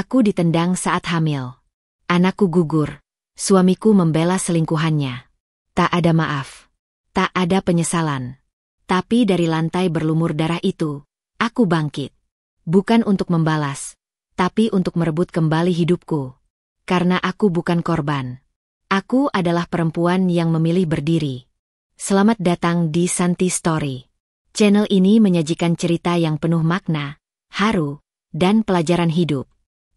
Aku ditendang saat hamil. Anakku gugur. Suamiku membela selingkuhannya. Tak ada maaf. Tak ada penyesalan. Tapi dari lantai berlumur darah itu, aku bangkit. Bukan untuk membalas, tapi untuk merebut kembali hidupku. Karena aku bukan korban. Aku adalah perempuan yang memilih berdiri. Selamat datang di Santi Story. Channel ini menyajikan cerita yang penuh makna, haru, dan pelajaran hidup.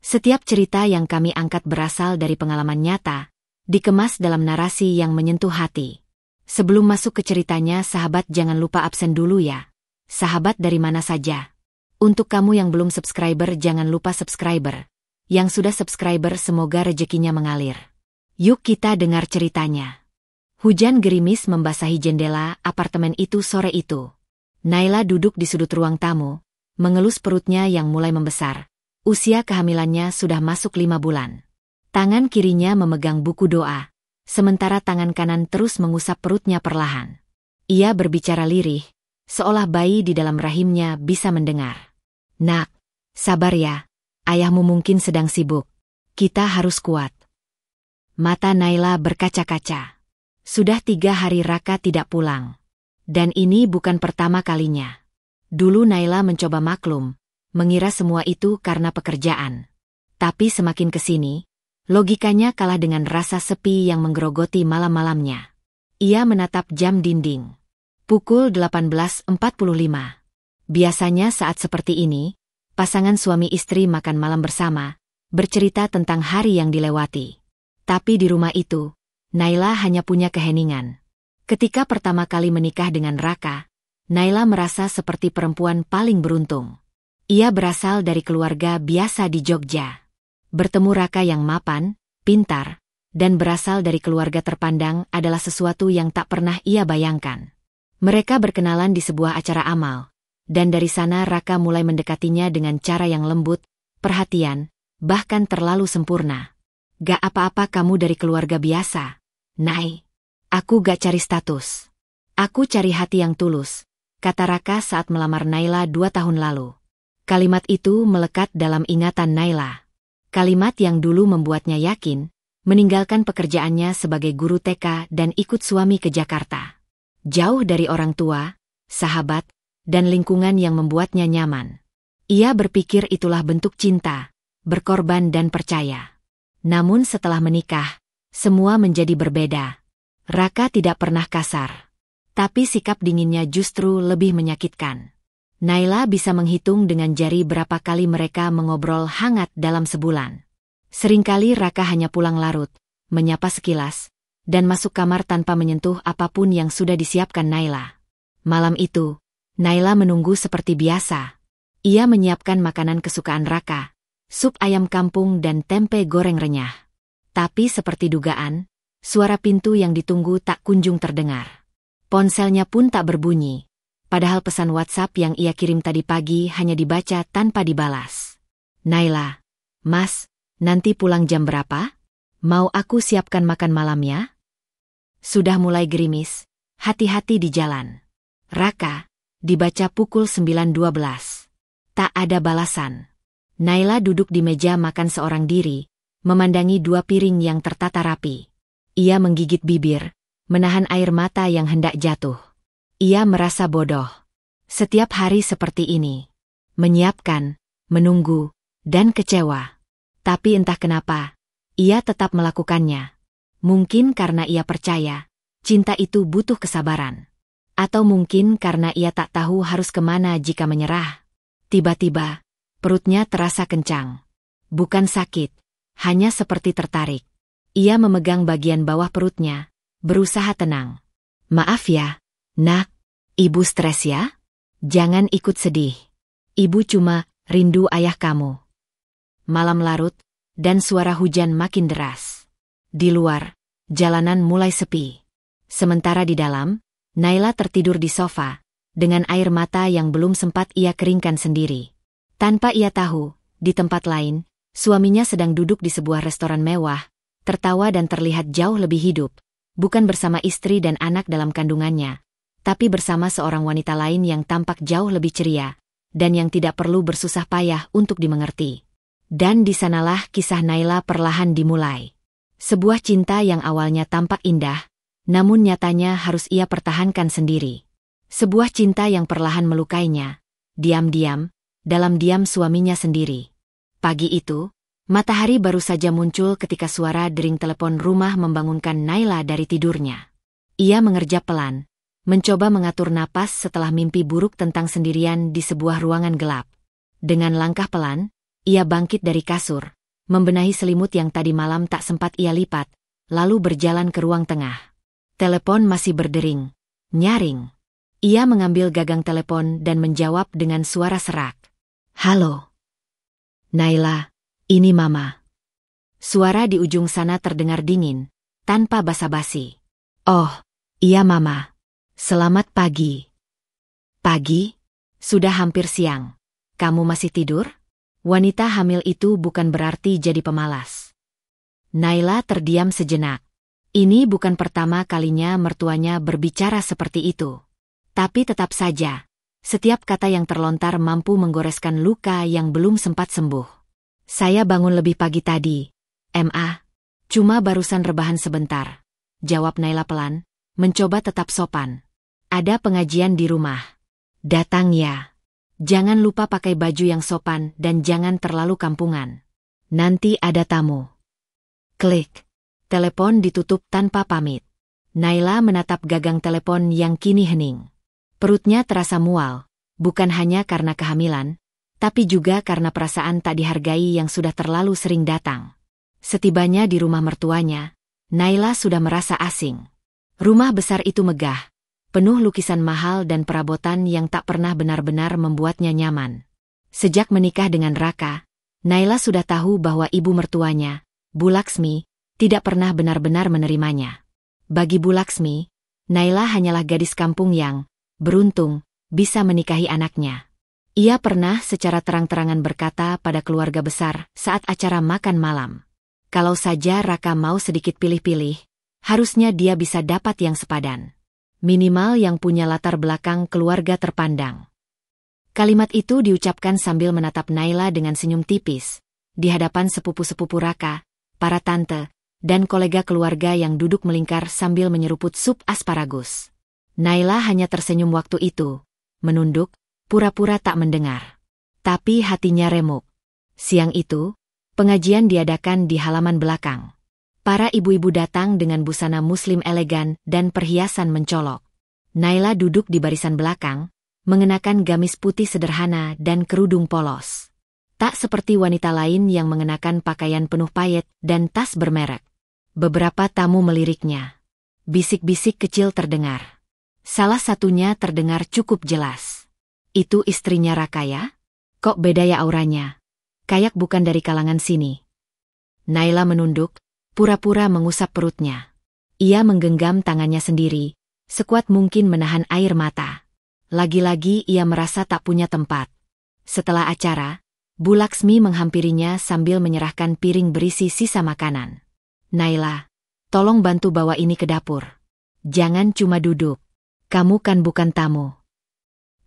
Setiap cerita yang kami angkat berasal dari pengalaman nyata, dikemas dalam narasi yang menyentuh hati. Sebelum masuk ke ceritanya, sahabat jangan lupa absen dulu ya. Sahabat dari mana saja. Untuk kamu yang belum subscriber jangan lupa subscriber. Yang sudah subscriber semoga rezekinya mengalir. Yuk kita dengar ceritanya. Hujan gerimis membasahi jendela apartemen itu sore itu. Naila duduk di sudut ruang tamu, mengelus perutnya yang mulai membesar. Usia kehamilannya sudah masuk 5 bulan. Tangan kirinya memegang buku doa, sementara tangan kanan terus mengusap perutnya perlahan. Ia berbicara lirih, seolah bayi di dalam rahimnya bisa mendengar. Nak, sabar ya, ayahmu mungkin sedang sibuk. Kita harus kuat. Mata Naila berkaca-kaca. Sudah 3 hari Raka tidak pulang. Dan ini bukan pertama kalinya. Dulu Naila mencoba maklum, mengira semua itu karena pekerjaan. Tapi semakin kesini, logikanya kalah dengan rasa sepi yang menggerogoti malam-malamnya. Ia menatap jam dinding. Pukul 18.45. Biasanya saat seperti ini, pasangan suami istri makan malam bersama, bercerita tentang hari yang dilewati. Tapi di rumah itu, Naila hanya punya keheningan. Ketika pertama kali menikah dengan Raka, Naila merasa seperti perempuan paling beruntung. Ia berasal dari keluarga biasa di Jogja. Bertemu Raka yang mapan, pintar, dan berasal dari keluarga terpandang adalah sesuatu yang tak pernah ia bayangkan. Mereka berkenalan di sebuah acara amal, dan dari sana Raka mulai mendekatinya dengan cara yang lembut, perhatian, bahkan terlalu sempurna. Gak apa-apa kamu dari keluarga biasa, Nay. Aku gak cari status. Aku cari hati yang tulus, kata Raka saat melamar Naila 2 tahun lalu. Kalimat itu melekat dalam ingatan Naila. Kalimat yang dulu membuatnya yakin, meninggalkan pekerjaannya sebagai guru TK dan ikut suami ke Jakarta. Jauh dari orang tua, sahabat, dan lingkungan yang membuatnya nyaman. Ia berpikir itulah bentuk cinta, berkorban dan percaya. Namun setelah menikah, semua menjadi berbeda. Raka tidak pernah kasar. Tapi sikap dinginnya justru lebih menyakitkan. Naila bisa menghitung dengan jari berapa kali mereka mengobrol hangat dalam sebulan. Seringkali Raka hanya pulang larut, menyapa sekilas, dan masuk kamar tanpa menyentuh apapun yang sudah disiapkan Naila. Malam itu, Naila menunggu seperti biasa. Ia menyiapkan makanan kesukaan Raka, sup ayam kampung dan tempe goreng renyah. Tapi seperti dugaan, suara pintu yang ditunggu tak kunjung terdengar. Ponselnya pun tak berbunyi. Padahal pesan WhatsApp yang ia kirim tadi pagi hanya dibaca tanpa dibalas. Naila, Mas, nanti pulang jam berapa? Mau aku siapkan makan malamnya? Sudah mulai gerimis, hati-hati di jalan. Raka, dibaca pukul 9.12. Tak ada balasan. Naila duduk di meja makan seorang diri, memandangi 2 piring yang tertata rapi. Ia menggigit bibir, menahan air mata yang hendak jatuh. Ia merasa bodoh. Setiap hari seperti ini. Menyiapkan, menunggu, dan kecewa. Tapi entah kenapa, ia tetap melakukannya. Mungkin karena ia percaya, cinta itu butuh kesabaran. Atau mungkin karena ia tak tahu harus kemana jika menyerah. Tiba-tiba, perutnya terasa kencang. Bukan sakit, hanya seperti tertarik. Ia memegang bagian bawah perutnya, berusaha tenang. Maaf ya, Nak, ibu stres ya? Jangan ikut sedih. Ibu cuma rindu ayah kamu. Malam larut, dan suara hujan makin deras. Di luar, jalanan mulai sepi. Sementara di dalam, Naila tertidur di sofa, dengan air mata yang belum sempat ia keringkan sendiri. Tanpa ia tahu, di tempat lain, suaminya sedang duduk di sebuah restoran mewah, tertawa dan terlihat jauh lebih hidup, bukan bersama istri dan anak dalam kandungannya, tapi bersama seorang wanita lain yang tampak jauh lebih ceria, dan yang tidak perlu bersusah payah untuk dimengerti. Dan di sanalah kisah Naila perlahan dimulai. Sebuah cinta yang awalnya tampak indah, namun nyatanya harus ia pertahankan sendiri. Sebuah cinta yang perlahan melukainya, diam-diam, dalam diam suaminya sendiri. Pagi itu, matahari baru saja muncul ketika suara dering telepon rumah membangunkan Naila dari tidurnya. Ia mengerjap pelan, mencoba mengatur napas setelah mimpi buruk tentang sendirian di sebuah ruangan gelap. Dengan langkah pelan, ia bangkit dari kasur, membenahi selimut yang tadi malam tak sempat ia lipat, lalu berjalan ke ruang tengah. Telepon masih berdering, nyaring. Ia mengambil gagang telepon dan menjawab dengan suara serak. "Halo. Naila, ini Mama." Suara di ujung sana terdengar dingin, tanpa basa-basi. "Oh, iya Mama. Selamat pagi." "Pagi? Sudah hampir siang. Kamu masih tidur?" Wanita hamil itu bukan berarti jadi pemalas. Naila terdiam sejenak. Ini bukan pertama kalinya mertuanya berbicara seperti itu. Tapi tetap saja, setiap kata yang terlontar mampu menggoreskan luka yang belum sempat sembuh. "Saya bangun lebih pagi tadi, Ma. Cuma barusan rebahan sebentar," jawab Naila pelan, mencoba tetap sopan. "Ada pengajian di rumah. Datang ya. Jangan lupa pakai baju yang sopan dan jangan terlalu kampungan. Nanti ada tamu." Klik. Telepon ditutup tanpa pamit. Naila menatap gagang telepon yang kini hening. Perutnya terasa mual, bukan hanya karena kehamilan, tapi juga karena perasaan tak dihargai yang sudah terlalu sering datang. Setibanya di rumah mertuanya, Naila sudah merasa asing. Rumah besar itu megah, penuh lukisan mahal dan perabotan yang tak pernah benar-benar membuatnya nyaman. Sejak menikah dengan Raka, Naila sudah tahu bahwa ibu mertuanya, Bu Laksmi, tidak pernah benar-benar menerimanya. Bagi Bu Laksmi, Naila hanyalah gadis kampung yang beruntung bisa menikahi anaknya. Ia pernah secara terang-terangan berkata pada keluarga besar saat acara makan malam, "Kalau saja Raka mau sedikit pilih-pilih, harusnya dia bisa dapat yang sepadan. Minimal yang punya latar belakang keluarga terpandang." Kalimat itu diucapkan sambil menatap Naila dengan senyum tipis, di hadapan sepupu-sepupu Raka, para tante, dan kolega keluarga yang duduk melingkar sambil menyeruput sup asparagus. Naila hanya tersenyum waktu itu, menunduk, pura-pura tak mendengar. Tapi hatinya remuk. Siang itu, pengajian diadakan di halaman belakang. Para ibu-ibu datang dengan busana muslim elegan dan perhiasan mencolok. Naila duduk di barisan belakang, mengenakan gamis putih sederhana dan kerudung polos. Tak seperti wanita lain yang mengenakan pakaian penuh payet dan tas bermerek. Beberapa tamu meliriknya. Bisik-bisik kecil terdengar. Salah satunya terdengar cukup jelas. "Itu istrinya Raka ya? Kok beda ya auranya? Kayak bukan dari kalangan sini." Naila menunduk, pura-pura mengusap perutnya. Ia menggenggam tangannya sendiri, sekuat mungkin menahan air mata. Lagi-lagi ia merasa tak punya tempat. Setelah acara, Bu Laksmi menghampirinya sambil menyerahkan piring berisi sisa makanan. "Naila, tolong bantu bawa ini ke dapur. Jangan cuma duduk. Kamu kan bukan tamu."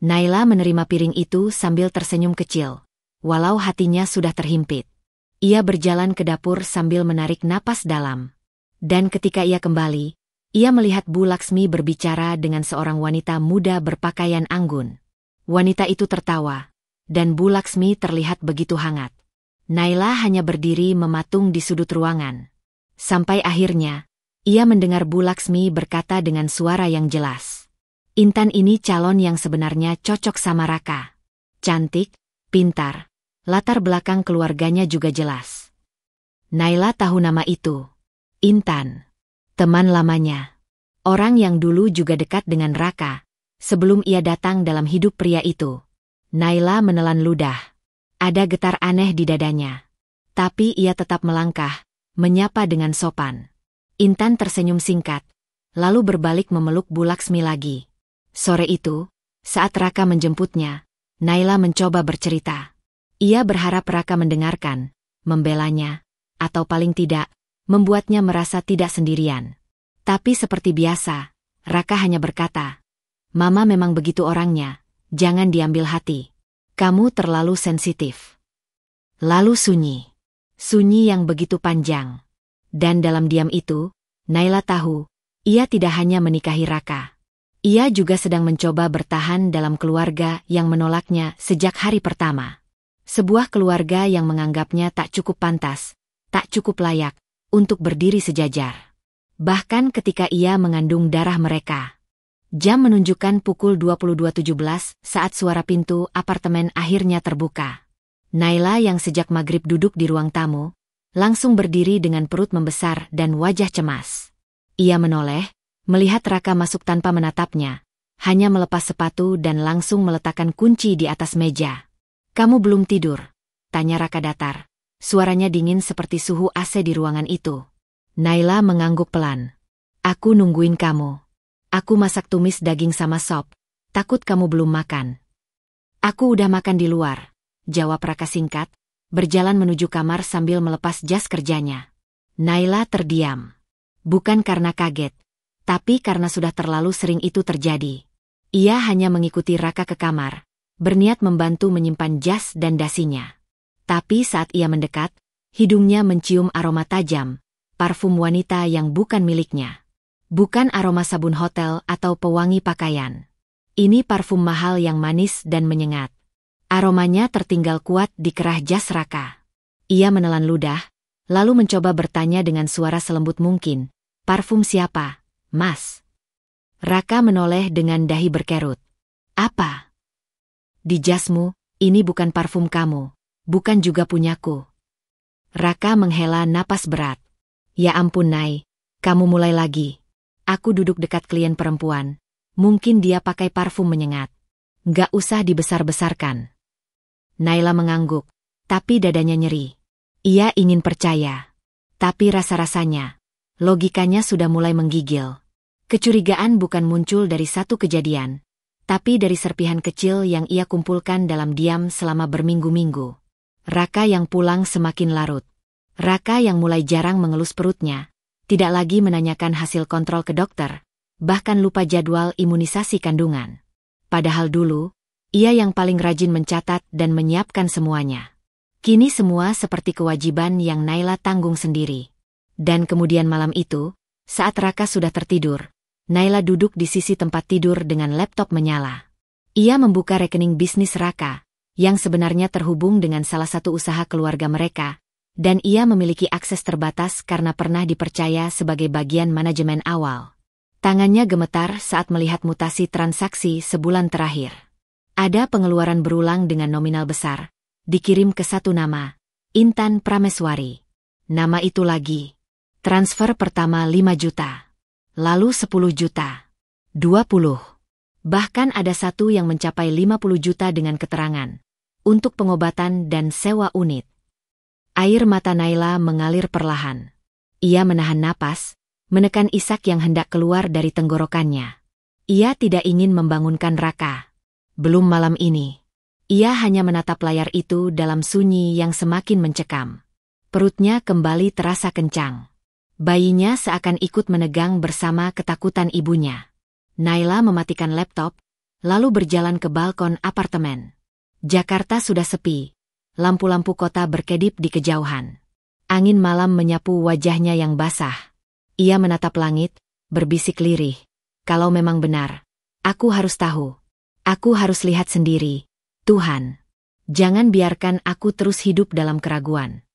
Naila menerima piring itu sambil tersenyum kecil, walau hatinya sudah terhimpit. Ia berjalan ke dapur sambil menarik napas dalam. Dan ketika ia kembali, ia melihat Bu Laksmi berbicara dengan seorang wanita muda berpakaian anggun. Wanita itu tertawa, dan Bu Laksmi terlihat begitu hangat. Naila hanya berdiri mematung di sudut ruangan. Sampai akhirnya, ia mendengar Bu Laksmi berkata dengan suara yang jelas, "Intan ini calon yang sebenarnya cocok sama Raka. Cantik, pintar, latar belakang keluarganya juga jelas." Naila tahu nama itu. Intan. Teman lamanya. Orang yang dulu juga dekat dengan Raka, sebelum ia datang dalam hidup pria itu. Naila menelan ludah. Ada getar aneh di dadanya. Tapi ia tetap melangkah, menyapa dengan sopan. Intan tersenyum singkat, lalu berbalik memeluk Bu Laksmi lagi. Sore itu, saat Raka menjemputnya, Naila mencoba bercerita. Ia berharap Raka mendengarkan, membelanya, atau paling tidak, membuatnya merasa tidak sendirian. Tapi seperti biasa, Raka hanya berkata, "Mama memang begitu orangnya, jangan diambil hati. Kamu terlalu sensitif." Lalu sunyi. Sunyi yang begitu panjang. Dan dalam diam itu, Naila tahu, ia tidak hanya menikahi Raka. Ia juga sedang mencoba bertahan dalam keluarga yang menolaknya sejak hari pertama. Sebuah keluarga yang menganggapnya tak cukup pantas, tak cukup layak, untuk berdiri sejajar. Bahkan ketika ia mengandung darah mereka. Jam menunjukkan pukul 22.17 saat suara pintu apartemen akhirnya terbuka. Naila yang sejak maghrib duduk di ruang tamu, langsung berdiri dengan perut membesar dan wajah cemas. Ia menoleh, melihat Raka masuk tanpa menatapnya, hanya melepas sepatu dan langsung meletakkan kunci di atas meja. "Kamu belum tidur?" tanya Raka datar. Suaranya dingin seperti suhu AC di ruangan itu. Naila mengangguk pelan. "Aku nungguin kamu. Aku masak tumis daging sama sop, takut kamu belum makan." "Aku udah makan di luar," jawab Raka singkat, berjalan menuju kamar sambil melepas jas kerjanya. Naila terdiam. Bukan karena kaget, tapi karena sudah terlalu sering itu terjadi. Ia hanya mengikuti Raka ke kamar, berniat membantu menyimpan jas dan dasinya. Tapi saat ia mendekat, hidungnya mencium aroma tajam, parfum wanita yang bukan miliknya. Bukan aroma sabun hotel atau pewangi pakaian. Ini parfum mahal yang manis dan menyengat. Aromanya tertinggal kuat di kerah jas Raka. Ia menelan ludah, lalu mencoba bertanya dengan suara selembut mungkin, "Parfum siapa, Mas?" Raka menoleh dengan dahi berkerut. "Apa? Di jasmu, ini bukan parfum kamu, bukan juga punyaku." Raka menghela napas berat. "Ya ampun Nay, kamu mulai lagi. Aku duduk dekat klien perempuan, mungkin dia pakai parfum menyengat. Nggak usah dibesar-besarkan." Naila mengangguk, tapi dadanya nyeri. Ia ingin percaya. Tapi rasa-rasanya, logikanya sudah mulai menggigil. Kecurigaan bukan muncul dari satu kejadian, tapi dari serpihan kecil yang ia kumpulkan dalam diam selama berminggu-minggu. Raka yang pulang semakin larut. Raka yang mulai jarang mengelus perutnya, tidak lagi menanyakan hasil kontrol ke dokter, bahkan lupa jadwal imunisasi kandungan. Padahal dulu, ia yang paling rajin mencatat dan menyiapkan semuanya. Kini semua seperti kewajiban yang Naila tanggung sendiri. Dan kemudian malam itu, saat Raka sudah tertidur, Naila duduk di sisi tempat tidur dengan laptop menyala. Ia membuka rekening bisnis Raka, yang sebenarnya terhubung dengan salah satu usaha keluarga mereka, dan ia memiliki akses terbatas karena pernah dipercaya sebagai bagian manajemen awal. Tangannya gemetar saat melihat mutasi transaksi sebulan terakhir. Ada pengeluaran berulang dengan nominal besar, dikirim ke satu nama, Intan Prameswari. Nama itu lagi. Transfer pertama 5 juta. Lalu 10 juta. 20. Bahkan ada satu yang mencapai 50 juta dengan keterangan. Untuk pengobatan dan sewa unit. Air mata Naila mengalir perlahan. Ia menahan napas, menekan isak yang hendak keluar dari tenggorokannya. Ia tidak ingin membangunkan Raka. Belum malam ini. Ia hanya menatap layar itu dalam sunyi yang semakin mencekam. Perutnya kembali terasa kencang. Bayinya seakan ikut menegang bersama ketakutan ibunya. Naila mematikan laptop, lalu berjalan ke balkon apartemen. Jakarta sudah sepi. Lampu-lampu kota berkedip di kejauhan. Angin malam menyapu wajahnya yang basah. Ia menatap langit, berbisik lirih. Kalau memang benar, aku harus tahu. Aku harus lihat sendiri. Tuhan, jangan biarkan aku terus hidup dalam keraguan.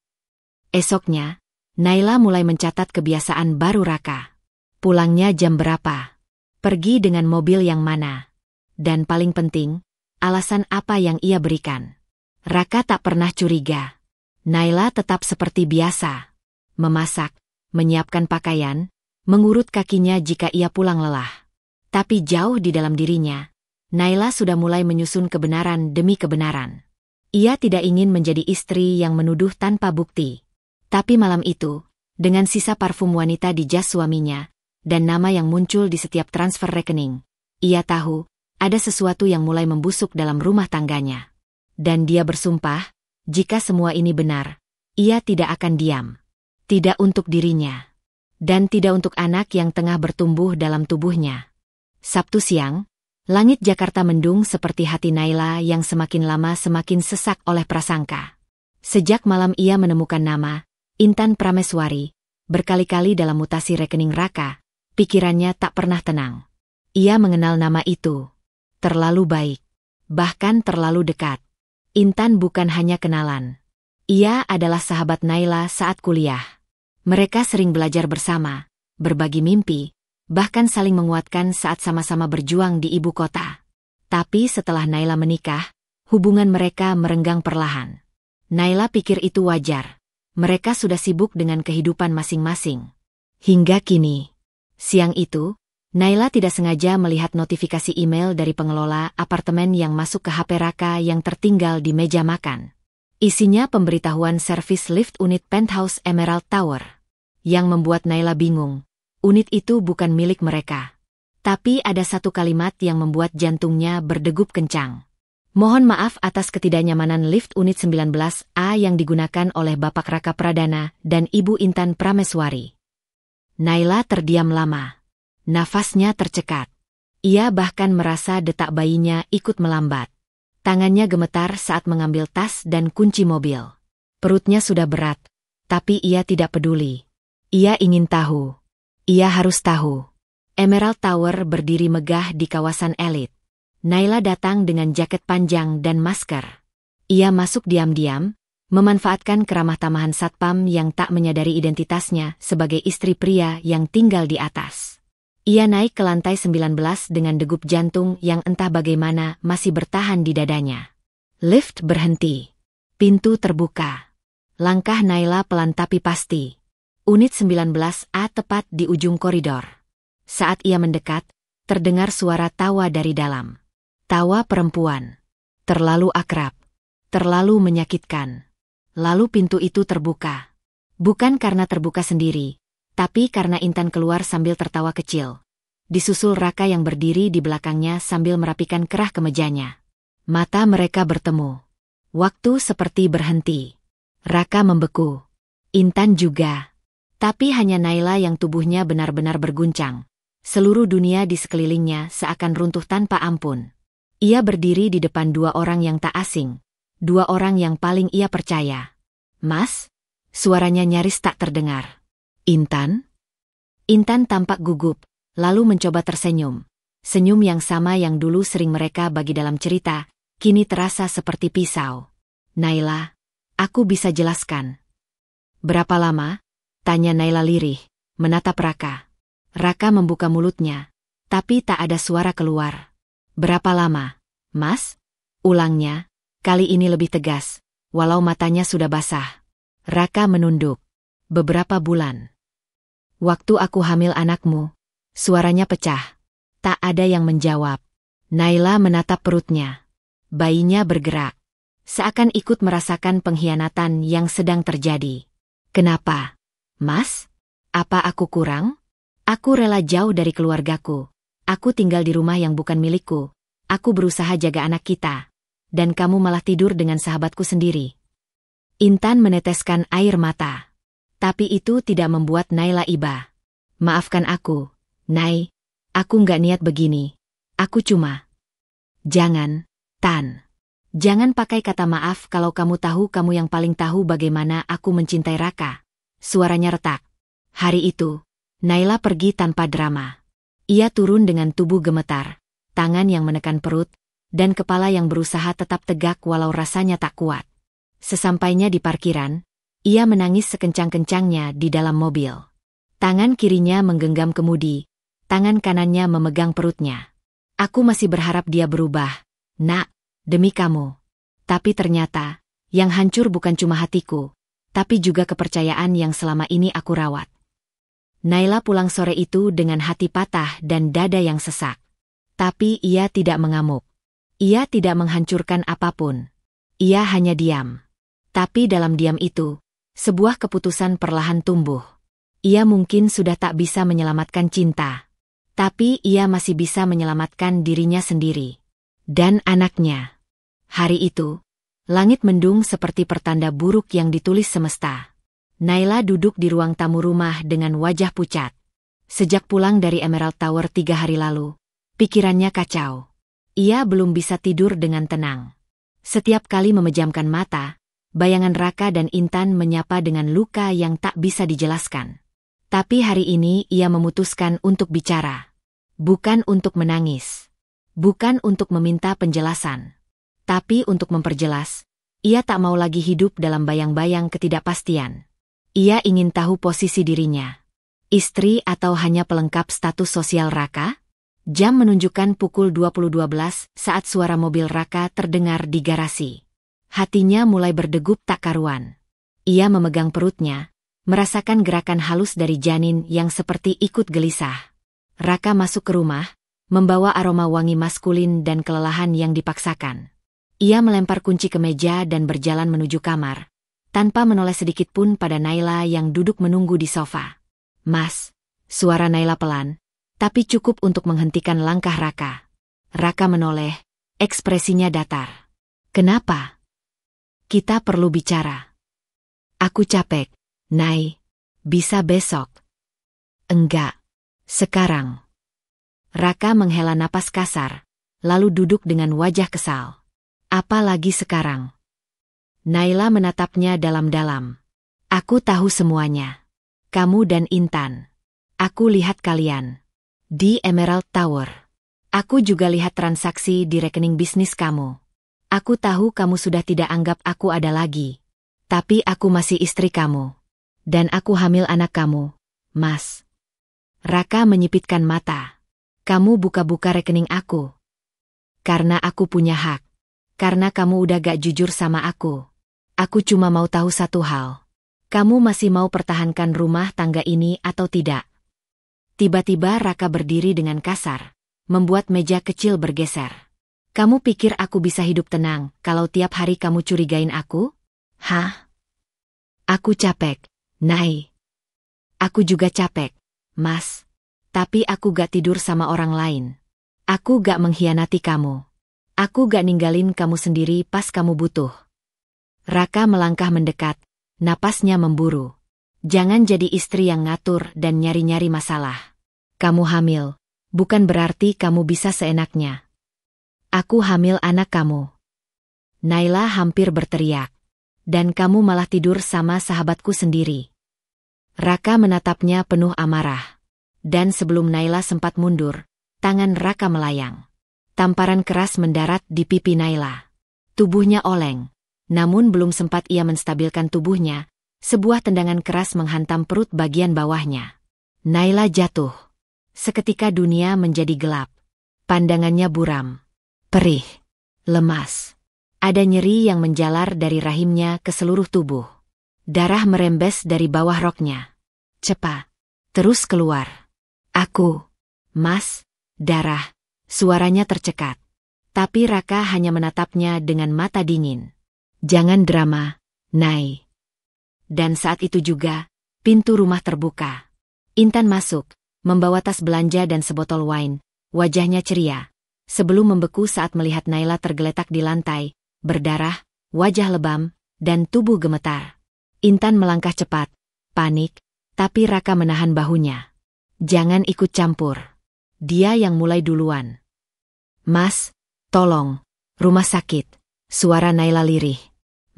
Esoknya, Naila mulai mencatat kebiasaan baru Raka. Pulangnya jam berapa? Pergi dengan mobil yang mana? Dan paling penting, alasan apa yang ia berikan? Raka tak pernah curiga. Naila tetap seperti biasa. Memasak, menyiapkan pakaian, mengurut kakinya jika ia pulang lelah. Tapi jauh di dalam dirinya, Naila sudah mulai menyusun kebenaran demi kebenaran. Ia tidak ingin menjadi istri yang menuduh tanpa bukti. Tapi malam itu, dengan sisa parfum wanita di jas suaminya, dan nama yang muncul di setiap transfer rekening, ia tahu, ada sesuatu yang mulai membusuk dalam rumah tangganya. Dan dia bersumpah, jika semua ini benar, ia tidak akan diam. Tidak untuk dirinya. Dan tidak untuk anak yang tengah bertumbuh dalam tubuhnya. Sabtu siang, langit Jakarta mendung seperti hati Naila yang semakin lama semakin sesak oleh prasangka. Sejak malam ia menemukan nama, Intan Prameswari, berkali-kali dalam mutasi rekening Raka, pikirannya tak pernah tenang. Ia mengenal nama itu. Terlalu baik. Bahkan terlalu dekat. Intan bukan hanya kenalan. Ia adalah sahabat Naila saat kuliah. Mereka sering belajar bersama, berbagi mimpi, bahkan saling menguatkan saat sama-sama berjuang di ibu kota. Tapi setelah Naila menikah, hubungan mereka merenggang perlahan. Naila pikir itu wajar. Mereka sudah sibuk dengan kehidupan masing-masing. Hingga kini. Siang itu, Naila tidak sengaja melihat notifikasi email dari pengelola apartemen yang masuk ke HP Raka yang tertinggal di meja makan. Isinya pemberitahuan servis lift unit penthouse Emerald Tower. Yang membuat Naila bingung. Unit itu bukan milik mereka. Tapi ada satu kalimat yang membuat jantungnya berdegup kencang. Mohon maaf atas ketidaknyamanan lift unit 19A yang digunakan oleh Bapak Raka Pradana dan Ibu Intan Prameswari. Naila terdiam lama. Nafasnya tercekat. Ia bahkan merasa detak bayinya ikut melambat. Tangannya gemetar saat mengambil tas dan kunci mobil. Perutnya sudah berat, tapi ia tidak peduli. Ia ingin tahu. Ia harus tahu. Emerald Tower berdiri megah di kawasan elit. Naila datang dengan jaket panjang dan masker. Ia masuk diam-diam, memanfaatkan keramah tamahan satpam yang tak menyadari identitasnya sebagai istri pria yang tinggal di atas. Ia naik ke lantai 19 dengan degup jantung yang entah bagaimana masih bertahan di dadanya. Lift berhenti. Pintu terbuka. Langkah Naila pelan tapi pasti. Unit 19A tepat di ujung koridor. Saat ia mendekat, terdengar suara tawa dari dalam. Tawa perempuan. Terlalu akrab. Terlalu menyakitkan. Lalu pintu itu terbuka. Bukan karena terbuka sendiri, tapi karena Intan keluar sambil tertawa kecil. Disusul Raka yang berdiri di belakangnya sambil merapikan kerah kemejanya. Mata mereka bertemu. Waktu seperti berhenti. Raka membeku. Intan juga. Tapi hanya Naila yang tubuhnya benar-benar berguncang. Seluruh dunia di sekelilingnya seakan runtuh tanpa ampun. Ia berdiri di depan dua orang yang tak asing. Dua orang yang paling ia percaya. Mas? Suaranya nyaris tak terdengar. Intan? Intan tampak gugup, lalu mencoba tersenyum. Senyum yang sama yang dulu sering mereka bagi dalam cerita, kini terasa seperti pisau. Naila, aku bisa jelaskan. Berapa lama? Tanya Naila lirih, menatap Raka. Raka membuka mulutnya, tapi tak ada suara keluar. Berapa lama, Mas? Ulangnya, kali ini lebih tegas, walau matanya sudah basah. Raka menunduk. Beberapa bulan. Waktu aku hamil anakmu. Suaranya pecah. Tak ada yang menjawab. Naila menatap perutnya. Bayinya bergerak. Seakan ikut merasakan pengkhianatan yang sedang terjadi. Kenapa? Mas? Apa aku kurang? Aku rela jauh dari keluargaku. Aku tinggal di rumah yang bukan milikku. Aku berusaha jaga anak kita. Dan kamu malah tidur dengan sahabatku sendiri. Intan meneteskan air mata. Tapi itu tidak membuat Naila iba. Maafkan aku, Nay. Aku nggak niat begini. Aku cuma... Jangan, Tan. Jangan pakai kata maaf kalau kamu tahu kamu yang paling tahu bagaimana aku mencintai Raka. Suaranya retak. Hari itu, Naila pergi tanpa drama. Ia turun dengan tubuh gemetar. Tangan yang menekan perut, dan kepala yang berusaha tetap tegak walau rasanya tak kuat. Sesampainya di parkiran, ia menangis sekencang-kencangnya di dalam mobil. Tangan kirinya menggenggam kemudi, tangan kanannya memegang perutnya. Aku masih berharap dia berubah, Nak, demi kamu. Tapi ternyata, yang hancur bukan cuma hatiku, tapi juga kepercayaan yang selama ini aku rawat. Naila pulang sore itu dengan hati patah dan dada yang sesak. Tapi ia tidak mengamuk. Ia tidak menghancurkan apapun. Ia hanya diam. Tapi dalam diam itu, sebuah keputusan perlahan tumbuh. Ia mungkin sudah tak bisa menyelamatkan cinta. Tapi ia masih bisa menyelamatkan dirinya sendiri. Dan anaknya. Hari itu, langit mendung seperti pertanda buruk yang ditulis semesta. Naila duduk di ruang tamu rumah dengan wajah pucat. Sejak pulang dari Emerald Tower 3 hari lalu, pikirannya kacau. Ia belum bisa tidur dengan tenang. Setiap kali memejamkan mata, bayangan Raka dan Intan menyapa dengan luka yang tak bisa dijelaskan. Tapi hari ini ia memutuskan untuk bicara. Bukan untuk menangis. Bukan untuk meminta penjelasan. Tapi untuk memperjelas, ia tak mau lagi hidup dalam bayang-bayang ketidakpastian. Ia ingin tahu posisi dirinya. Istri atau hanya pelengkap status sosial Raka? Jam menunjukkan pukul 20.12 saat suara mobil Raka terdengar di garasi. Hatinya mulai berdegup tak karuan. Ia memegang perutnya, merasakan gerakan halus dari janin yang seperti ikut gelisah. Raka masuk ke rumah, membawa aroma wangi maskulin dan kelelahan yang dipaksakan. Ia melempar kunci ke meja dan berjalan menuju kamar, tanpa menoleh sedikit pun pada Naila yang duduk menunggu di sofa. "Mas," suara Naila pelan, tapi cukup untuk menghentikan langkah Raka. Raka menoleh, ekspresinya datar. "Kenapa? Kita perlu bicara." "Aku capek, Nay. Bisa besok?" "Enggak. Sekarang." Raka menghela napas kasar, lalu duduk dengan wajah kesal. "Apa lagi sekarang?" Naila menatapnya dalam-dalam. "Aku tahu semuanya. Kamu dan Intan. Aku lihat kalian di Emerald Tower. Aku juga lihat transaksi di rekening bisnis kamu. Aku tahu kamu sudah tidak anggap aku ada lagi. Tapi aku masih istri kamu. Dan aku hamil anak kamu, Mas." Raka menyipitkan mata. "Kamu buka-buka rekening aku. Karena aku punya hak. Karena kamu udah gak jujur sama aku. Aku cuma mau tahu satu hal. Kamu masih mau pertahankan rumah tangga ini atau tidak?" Tiba-tiba Raka berdiri dengan kasar, membuat meja kecil bergeser. "Kamu pikir aku bisa hidup tenang kalau tiap hari kamu curigain aku? Hah? Aku capek, Nay. Aku juga capek, Mas. Tapi aku gak tidur sama orang lain. Aku gak mengkhianati kamu. Aku gak ninggalin kamu sendiri pas kamu butuh." Raka melangkah mendekat, napasnya memburu. "Jangan jadi istri yang ngatur dan nyari-nyari masalah. Kamu hamil, bukan berarti kamu bisa seenaknya. Aku hamil anak kamu." Naila hampir berteriak. "Dan kamu malah tidur sama sahabatku sendiri." Raka menatapnya penuh amarah. Dan sebelum Naila sempat mundur, tangan Raka melayang. Tamparan keras mendarat di pipi Naila. Tubuhnya oleng. Namun belum sempat ia menstabilkan tubuhnya, sebuah tendangan keras menghantam perut bagian bawahnya. Naila jatuh. Seketika dunia menjadi gelap. Pandangannya buram. Perih. Lemas. Ada nyeri yang menjalar dari rahimnya ke seluruh tubuh. Darah merembes dari bawah roknya. "Cepat. Terus keluar." "Aku. Mas. Darah." Suaranya tercekat. Tapi Raka hanya menatapnya dengan mata dingin. "Jangan drama, Nay." Dan saat itu juga, pintu rumah terbuka. Intan masuk, membawa tas belanja dan sebotol wine. Wajahnya ceria. Sebelum membeku saat melihat Naila tergeletak di lantai, berdarah, wajah lebam, dan tubuh gemetar. Intan melangkah cepat, panik, tapi Raka menahan bahunya. "Jangan ikut campur." Dia yang mulai duluan. "Mas, tolong, rumah sakit." Suara Naila lirih.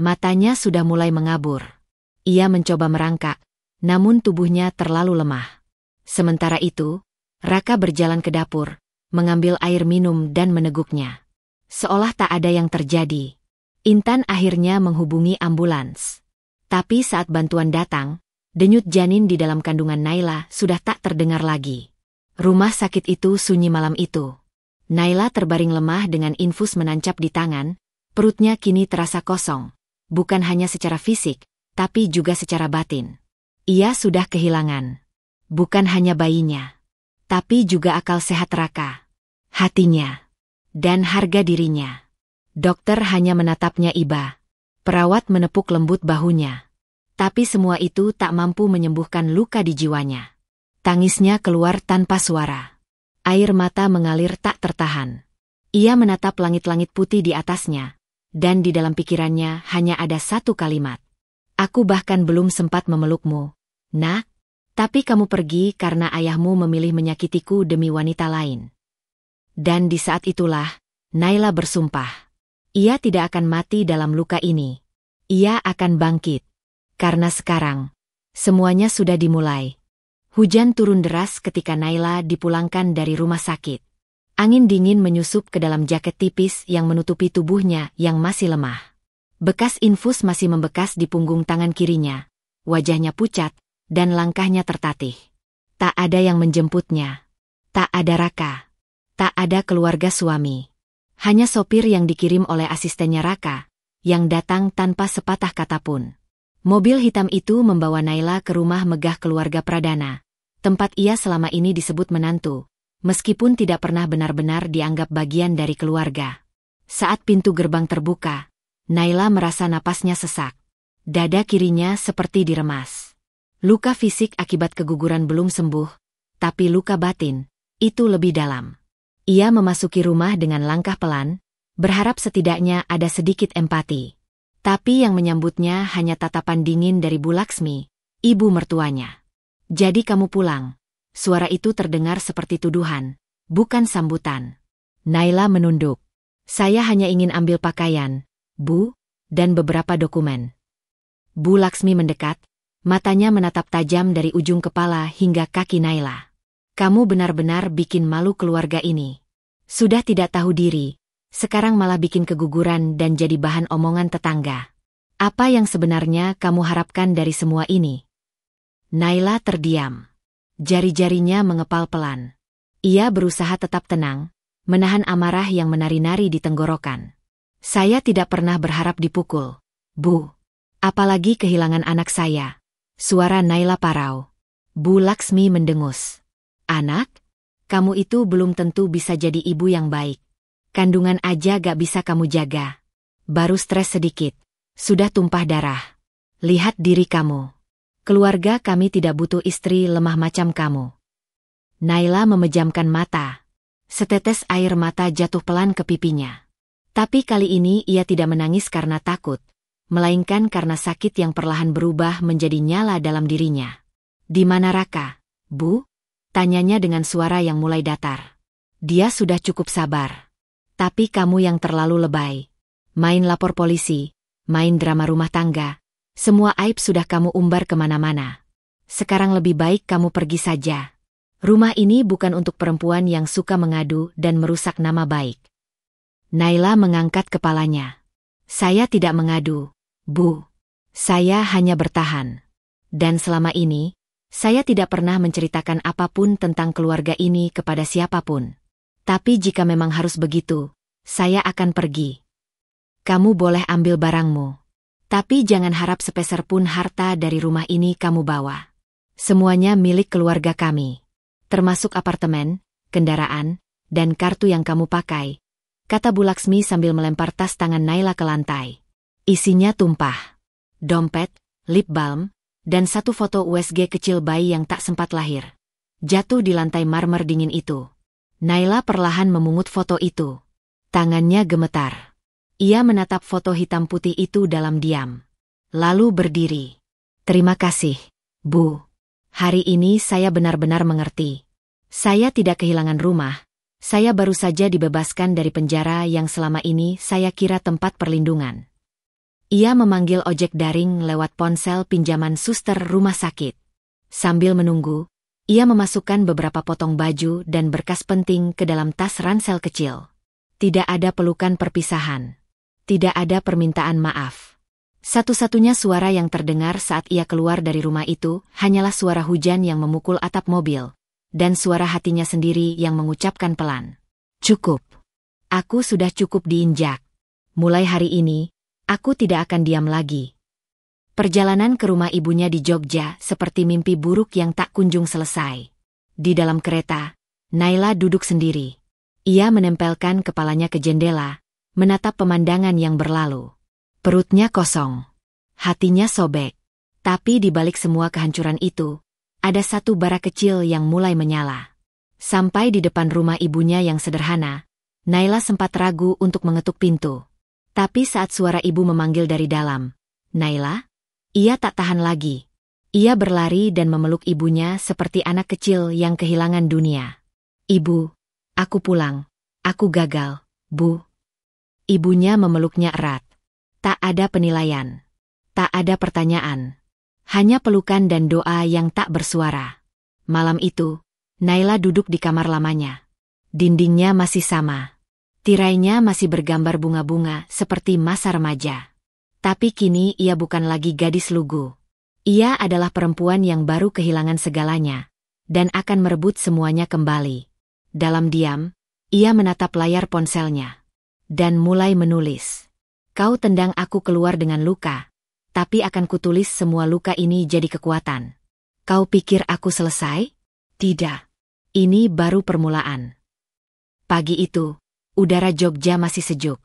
Matanya sudah mulai mengabur. Ia mencoba merangkak, namun tubuhnya terlalu lemah. Sementara itu, Raka berjalan ke dapur, mengambil air minum dan meneguknya. Seolah tak ada yang terjadi. Intan akhirnya menghubungi ambulans. Tapi saat bantuan datang, denyut janin di dalam kandungan Naila sudah tak terdengar lagi. Rumah sakit itu sunyi malam itu. Naila terbaring lemah dengan infus menancap di tangan, perutnya kini terasa kosong. Bukan hanya secara fisik, tapi juga secara batin. Ia sudah kehilangan. Bukan hanya bayinya, tapi juga akal sehat Raka, hatinya, dan harga dirinya. Dokter hanya menatapnya iba. Perawat menepuk lembut bahunya. Tapi semua itu tak mampu menyembuhkan luka di jiwanya. Tangisnya keluar tanpa suara. Air mata mengalir tak tertahan. Ia menatap langit-langit putih di atasnya, dan di dalam pikirannya hanya ada satu kalimat. "Aku bahkan belum sempat memelukmu, Nak. Tapi kamu pergi karena ayahmu memilih menyakitiku demi wanita lain." Dan di saat itulah, Naila bersumpah. Ia tidak akan mati dalam luka ini. Ia akan bangkit. Karena sekarang, semuanya sudah dimulai. Hujan turun deras ketika Naila dipulangkan dari rumah sakit. Angin dingin menyusup ke dalam jaket tipis yang menutupi tubuhnya yang masih lemah. Bekas infus masih membekas di punggung tangan kirinya. Wajahnya pucat, dan langkahnya tertatih. Tak ada yang menjemputnya. Tak ada Raka. Tak ada keluarga suami. Hanya sopir yang dikirim oleh asistennya Raka, yang datang tanpa sepatah kata pun. Mobil hitam itu membawa Naila ke rumah megah keluarga Pradana, tempat ia selama ini disebut menantu, meskipun tidak pernah benar-benar dianggap bagian dari keluarga. Saat pintu gerbang terbuka, Naila merasa napasnya sesak. Dada kirinya seperti diremas. Luka fisik akibat keguguran belum sembuh, tapi luka batin, itu lebih dalam. Ia memasuki rumah dengan langkah pelan, berharap setidaknya ada sedikit empati. Tapi yang menyambutnya hanya tatapan dingin dari Bu Laksmi, ibu mertuanya. Jadi kamu pulang. Suara itu terdengar seperti tuduhan, bukan sambutan. Naila menunduk. Saya hanya ingin ambil pakaian, Bu, dan beberapa dokumen. Bu Laksmi mendekat, matanya menatap tajam dari ujung kepala hingga kaki Naila. Kamu benar-benar bikin malu keluarga ini. Sudah tidak tahu diri. Sekarang malah bikin keguguran dan jadi bahan omongan tetangga. Apa yang sebenarnya kamu harapkan dari semua ini? Naila terdiam. Jari-jarinya mengepal pelan. Ia berusaha tetap tenang, menahan amarah yang menari-nari di tenggorokan. Saya tidak pernah berharap dipukul, Bu. Apalagi kehilangan anak saya. Suara Naila parau. Bu Laksmi mendengus. Anak? Kamu itu belum tentu bisa jadi ibu yang baik. Kandungan aja gak bisa kamu jaga. Baru stres sedikit. Sudah tumpah darah. Lihat diri kamu. Keluarga kami tidak butuh istri lemah macam kamu. Naila memejamkan mata. Setetes air mata jatuh pelan ke pipinya. Tapi kali ini ia tidak menangis karena takut, melainkan karena sakit yang perlahan berubah menjadi nyala dalam dirinya. Di mana Raka, Bu? Tanyanya dengan suara yang mulai datar. Dia sudah cukup sabar. Tapi kamu yang terlalu lebay. Main lapor polisi, main drama rumah tangga. Semua aib sudah kamu umbar kemana-mana. Sekarang lebih baik kamu pergi saja. Rumah ini bukan untuk perempuan yang suka mengadu dan merusak nama baik. Naila mengangkat kepalanya. Saya tidak mengadu, Bu. Saya hanya bertahan. Dan selama ini, saya tidak pernah menceritakan apapun tentang keluarga ini kepada siapapun. Tapi jika memang harus begitu, saya akan pergi. Kamu boleh ambil barangmu. Tapi jangan harap sepeser pun harta dari rumah ini kamu bawa. Semuanya milik keluarga kami. Termasuk apartemen, kendaraan, dan kartu yang kamu pakai, kata Bu Laksmi sambil melempar tas tangan Naila ke lantai. Isinya tumpah. Dompet, lip balm, dan satu foto USG kecil bayi yang tak sempat lahir. Jatuh di lantai marmer dingin itu. Naila perlahan memungut foto itu. Tangannya gemetar. Ia menatap foto hitam putih itu dalam diam. Lalu berdiri. Terima kasih, Bu. Hari ini saya benar-benar mengerti. Saya tidak kehilangan rumah. Saya baru saja dibebaskan dari penjara yang selama ini saya kira tempat perlindungan. Ia memanggil ojek daring lewat ponsel pinjaman suster rumah sakit. Sambil menunggu, ia memasukkan beberapa potong baju dan berkas penting ke dalam tas ransel kecil. Tidak ada pelukan perpisahan. Tidak ada permintaan maaf. Satu-satunya suara yang terdengar saat ia keluar dari rumah itu hanyalah suara hujan yang memukul atap mobil, dan suara hatinya sendiri yang mengucapkan pelan. Cukup. Aku sudah cukup diinjak. Mulai hari ini, aku tidak akan diam lagi. Perjalanan ke rumah ibunya di Jogja seperti mimpi buruk yang tak kunjung selesai. Di dalam kereta, Naila duduk sendiri. Ia menempelkan kepalanya ke jendela, menatap pemandangan yang berlalu. Perutnya kosong. Hatinya sobek. Tapi di balik semua kehancuran itu, ada satu bara kecil yang mulai menyala. Sampai di depan rumah ibunya yang sederhana, Naila sempat ragu untuk mengetuk pintu. Tapi saat suara ibu memanggil dari dalam, Naila, ia tak tahan lagi. Ia berlari dan memeluk ibunya seperti anak kecil yang kehilangan dunia. Ibu, aku pulang. Aku gagal, Bu. Ibunya memeluknya erat. Tak ada penilaian. Tak ada pertanyaan. Hanya pelukan dan doa yang tak bersuara. Malam itu, Naila duduk di kamar lamanya. Dindingnya masih sama. Tirainya masih bergambar bunga-bunga seperti masa remaja. Tapi kini ia bukan lagi gadis lugu. Ia adalah perempuan yang baru kehilangan segalanya dan akan merebut semuanya kembali. Dalam diam, ia menatap layar ponselnya dan mulai menulis. Kau tendang aku keluar dengan luka. Tapi akan kutulis semua luka ini jadi kekuatan. Kau pikir aku selesai? Tidak. Ini baru permulaan. Pagi itu, udara Jogja masih sejuk.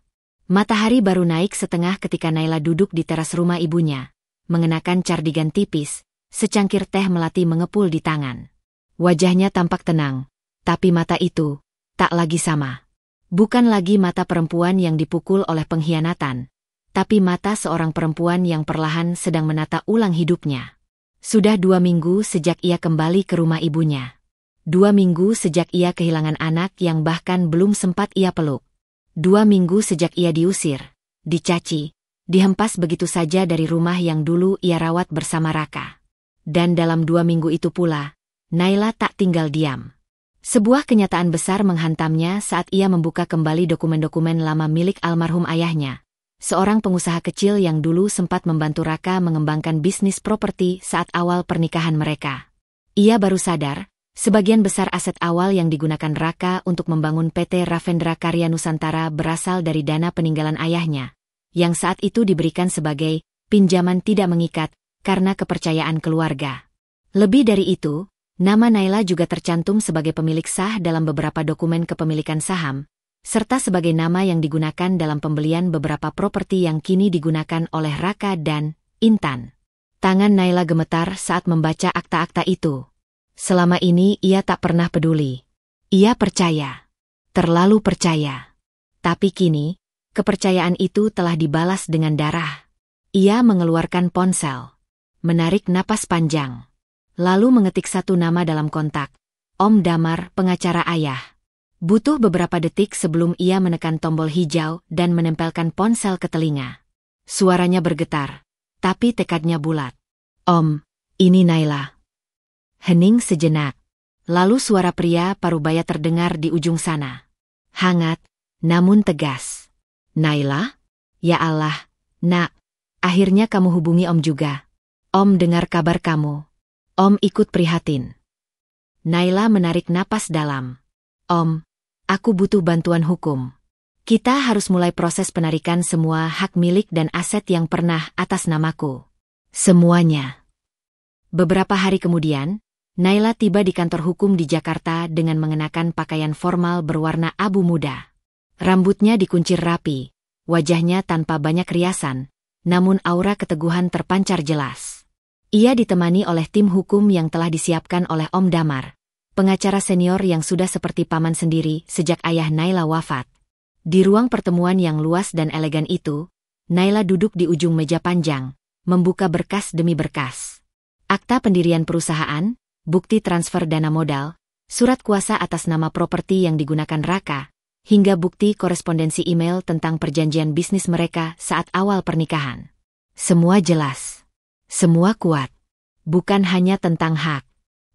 Matahari baru naik setengah ketika Naila duduk di teras rumah ibunya, mengenakan cardigan tipis, secangkir teh melati mengepul di tangan. Wajahnya tampak tenang, tapi mata itu tak lagi sama. Bukan lagi mata perempuan yang dipukul oleh pengkhianatan, tapi mata seorang perempuan yang perlahan sedang menata ulang hidupnya. Sudah 2 minggu sejak ia kembali ke rumah ibunya. 2 minggu sejak ia kehilangan anak yang bahkan belum sempat ia peluk. 2 minggu sejak ia diusir, dicaci, dihempas begitu saja dari rumah yang dulu ia rawat bersama Raka. Dan dalam 2 minggu itu pula, Naila tak tinggal diam. Sebuah kenyataan besar menghantamnya saat ia membuka kembali dokumen-dokumen lama milik almarhum ayahnya. Seorang pengusaha kecil yang dulu sempat membantu Raka mengembangkan bisnis properti saat awal pernikahan mereka. Ia baru sadar, sebagian besar aset awal yang digunakan Raka untuk membangun PT Ravendra Karya Nusantara berasal dari dana peninggalan ayahnya, yang saat itu diberikan sebagai pinjaman tidak mengikat karena kepercayaan keluarga. Lebih dari itu, nama Naila juga tercantum sebagai pemilik sah dalam beberapa dokumen kepemilikan saham, serta sebagai nama yang digunakan dalam pembelian beberapa properti yang kini digunakan oleh Raka dan Intan. Tangan Naila gemetar saat membaca akta-akta itu. Selama ini ia tak pernah peduli. Ia percaya. Terlalu percaya. Tapi kini, kepercayaan itu telah dibalas dengan darah. Ia mengeluarkan ponsel. Menarik napas panjang. Lalu mengetik satu nama dalam kontak. Om Damar, pengacara ayah. Butuh beberapa detik sebelum ia menekan tombol hijau dan menempelkan ponsel ke telinga. Suaranya bergetar, tapi tekadnya bulat. Om, ini Naila. Hening sejenak. Lalu suara pria parubaya terdengar di ujung sana. Hangat, namun tegas. Naila? Ya Allah, nak. Akhirnya kamu hubungi Om juga. Om dengar kabar kamu. Om ikut prihatin. Naila menarik napas dalam. Om, aku butuh bantuan hukum. Kita harus mulai proses penarikan semua hak milik dan aset yang pernah atas namaku. Semuanya. Beberapa hari kemudian, Naila tiba di kantor hukum di Jakarta dengan mengenakan pakaian formal berwarna abu muda. Rambutnya dikuncir rapi, wajahnya tanpa banyak riasan, namun aura keteguhan terpancar jelas. Ia ditemani oleh tim hukum yang telah disiapkan oleh Om Damar, pengacara senior yang sudah seperti paman sendiri sejak ayah Naila wafat. Di ruang pertemuan yang luas dan elegan itu, Naila duduk di ujung meja panjang, membuka berkas demi berkas. Akta pendirian perusahaan, bukti transfer dana modal, surat kuasa atas nama properti yang digunakan Raka, hingga bukti korespondensi email tentang perjanjian bisnis mereka saat awal pernikahan. Semua jelas. Semua kuat. Bukan hanya tentang hak,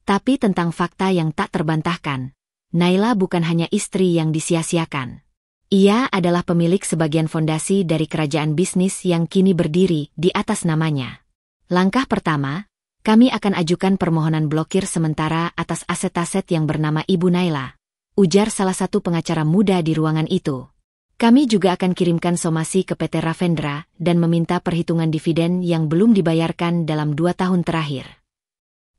tapi tentang fakta yang tak terbantahkan. Naila bukan hanya istri yang disia-siakan. Ia adalah pemilik sebagian fondasi dari kerajaan bisnis yang kini berdiri di atas namanya. Langkah pertama, kami akan ajukan permohonan blokir sementara atas aset-aset yang bernama Ibu Naila, ujar salah satu pengacara muda di ruangan itu. Kami juga akan kirimkan somasi ke PT Ravendra dan meminta perhitungan dividen yang belum dibayarkan dalam 2 tahun terakhir.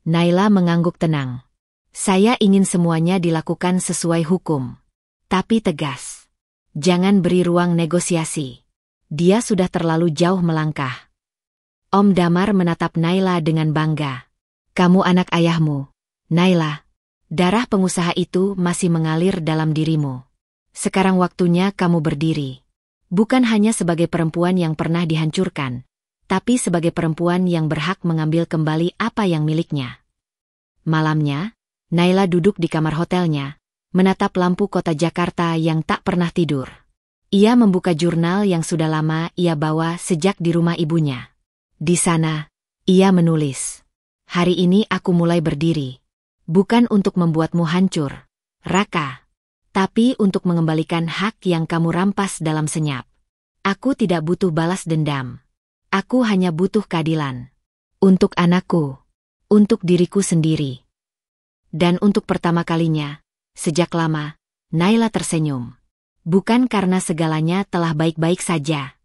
Naila mengangguk tenang. Saya ingin semuanya dilakukan sesuai hukum. Tapi tegas. Jangan beri ruang negosiasi. Dia sudah terlalu jauh melangkah. Om Damar menatap Naila dengan bangga. Kamu anak ayahmu, Naila. Darah pengusaha itu masih mengalir dalam dirimu. Sekarang waktunya kamu berdiri. Bukan hanya sebagai perempuan yang pernah dihancurkan, tapi sebagai perempuan yang berhak mengambil kembali apa yang miliknya. Malamnya, Naila duduk di kamar hotelnya, menatap lampu kota Jakarta yang tak pernah tidur. Ia membuka jurnal yang sudah lama ia bawa sejak di rumah ibunya. Di sana, ia menulis. Hari ini aku mulai berdiri. Bukan untuk membuatmu hancur, Raka. Tapi untuk mengembalikan hak yang kamu rampas dalam senyap. Aku tidak butuh balas dendam. Aku hanya butuh keadilan. Untuk anakku. Untuk diriku sendiri. Dan untuk pertama kalinya, sejak lama, Naila tersenyum. Bukan karena segalanya telah baik-baik saja.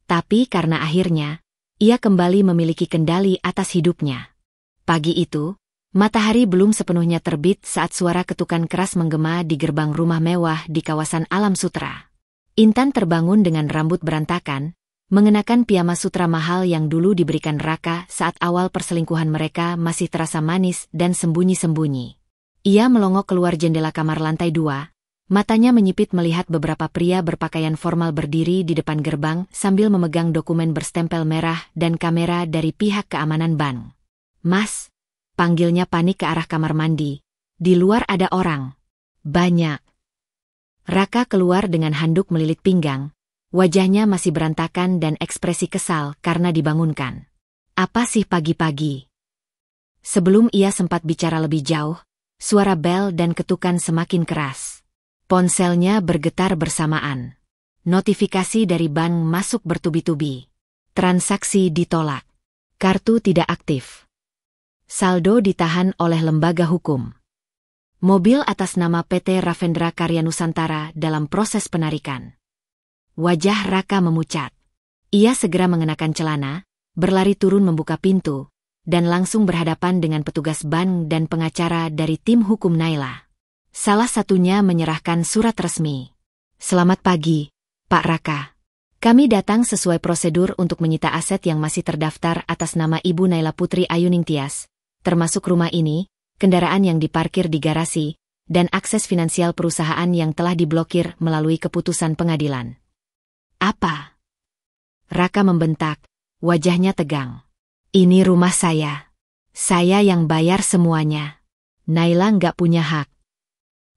Tapi karena akhirnya, ia kembali memiliki kendali atas hidupnya. Pagi itu, matahari belum sepenuhnya terbit saat suara ketukan keras menggema di gerbang rumah mewah di kawasan Alam Sutra. Intan terbangun dengan rambut berantakan, mengenakan piyama sutra mahal yang dulu diberikan Raka saat awal perselingkuhan mereka masih terasa manis dan sembunyi-sembunyi. Ia melongok keluar jendela kamar lantai 2, matanya menyipit melihat beberapa pria berpakaian formal berdiri di depan gerbang sambil memegang dokumen berstempel merah dan kamera dari pihak keamanan bank. "Mas," panggilnya panik ke arah kamar mandi. "Di luar ada orang. Banyak." Raka keluar dengan handuk melilit pinggang. Wajahnya masih berantakan dan ekspresi kesal karena dibangunkan. "Apa sih pagi-pagi?" Sebelum ia sempat bicara lebih jauh, suara bel dan ketukan semakin keras. Ponselnya bergetar bersamaan. Notifikasi dari bank masuk bertubi-tubi. Transaksi ditolak. Kartu tidak aktif. Saldo ditahan oleh lembaga hukum. Mobil atas nama PT Ravendra Karya Nusantara dalam proses penarikan. Wajah Raka memucat. Ia segera mengenakan celana, berlari turun membuka pintu, dan langsung berhadapan dengan petugas bank dan pengacara dari tim hukum Naila. Salah satunya menyerahkan surat resmi. "Selamat pagi, Pak Raka. Kami datang sesuai prosedur untuk menyita aset yang masih terdaftar atas nama Ibu Naila Putri Ayuning Tias, termasuk rumah ini, kendaraan yang diparkir di garasi, dan akses finansial perusahaan yang telah diblokir melalui keputusan pengadilan." "Apa?" Raka membentak, wajahnya tegang. "Ini rumah saya. Saya yang bayar semuanya. Naila nggak punya hak."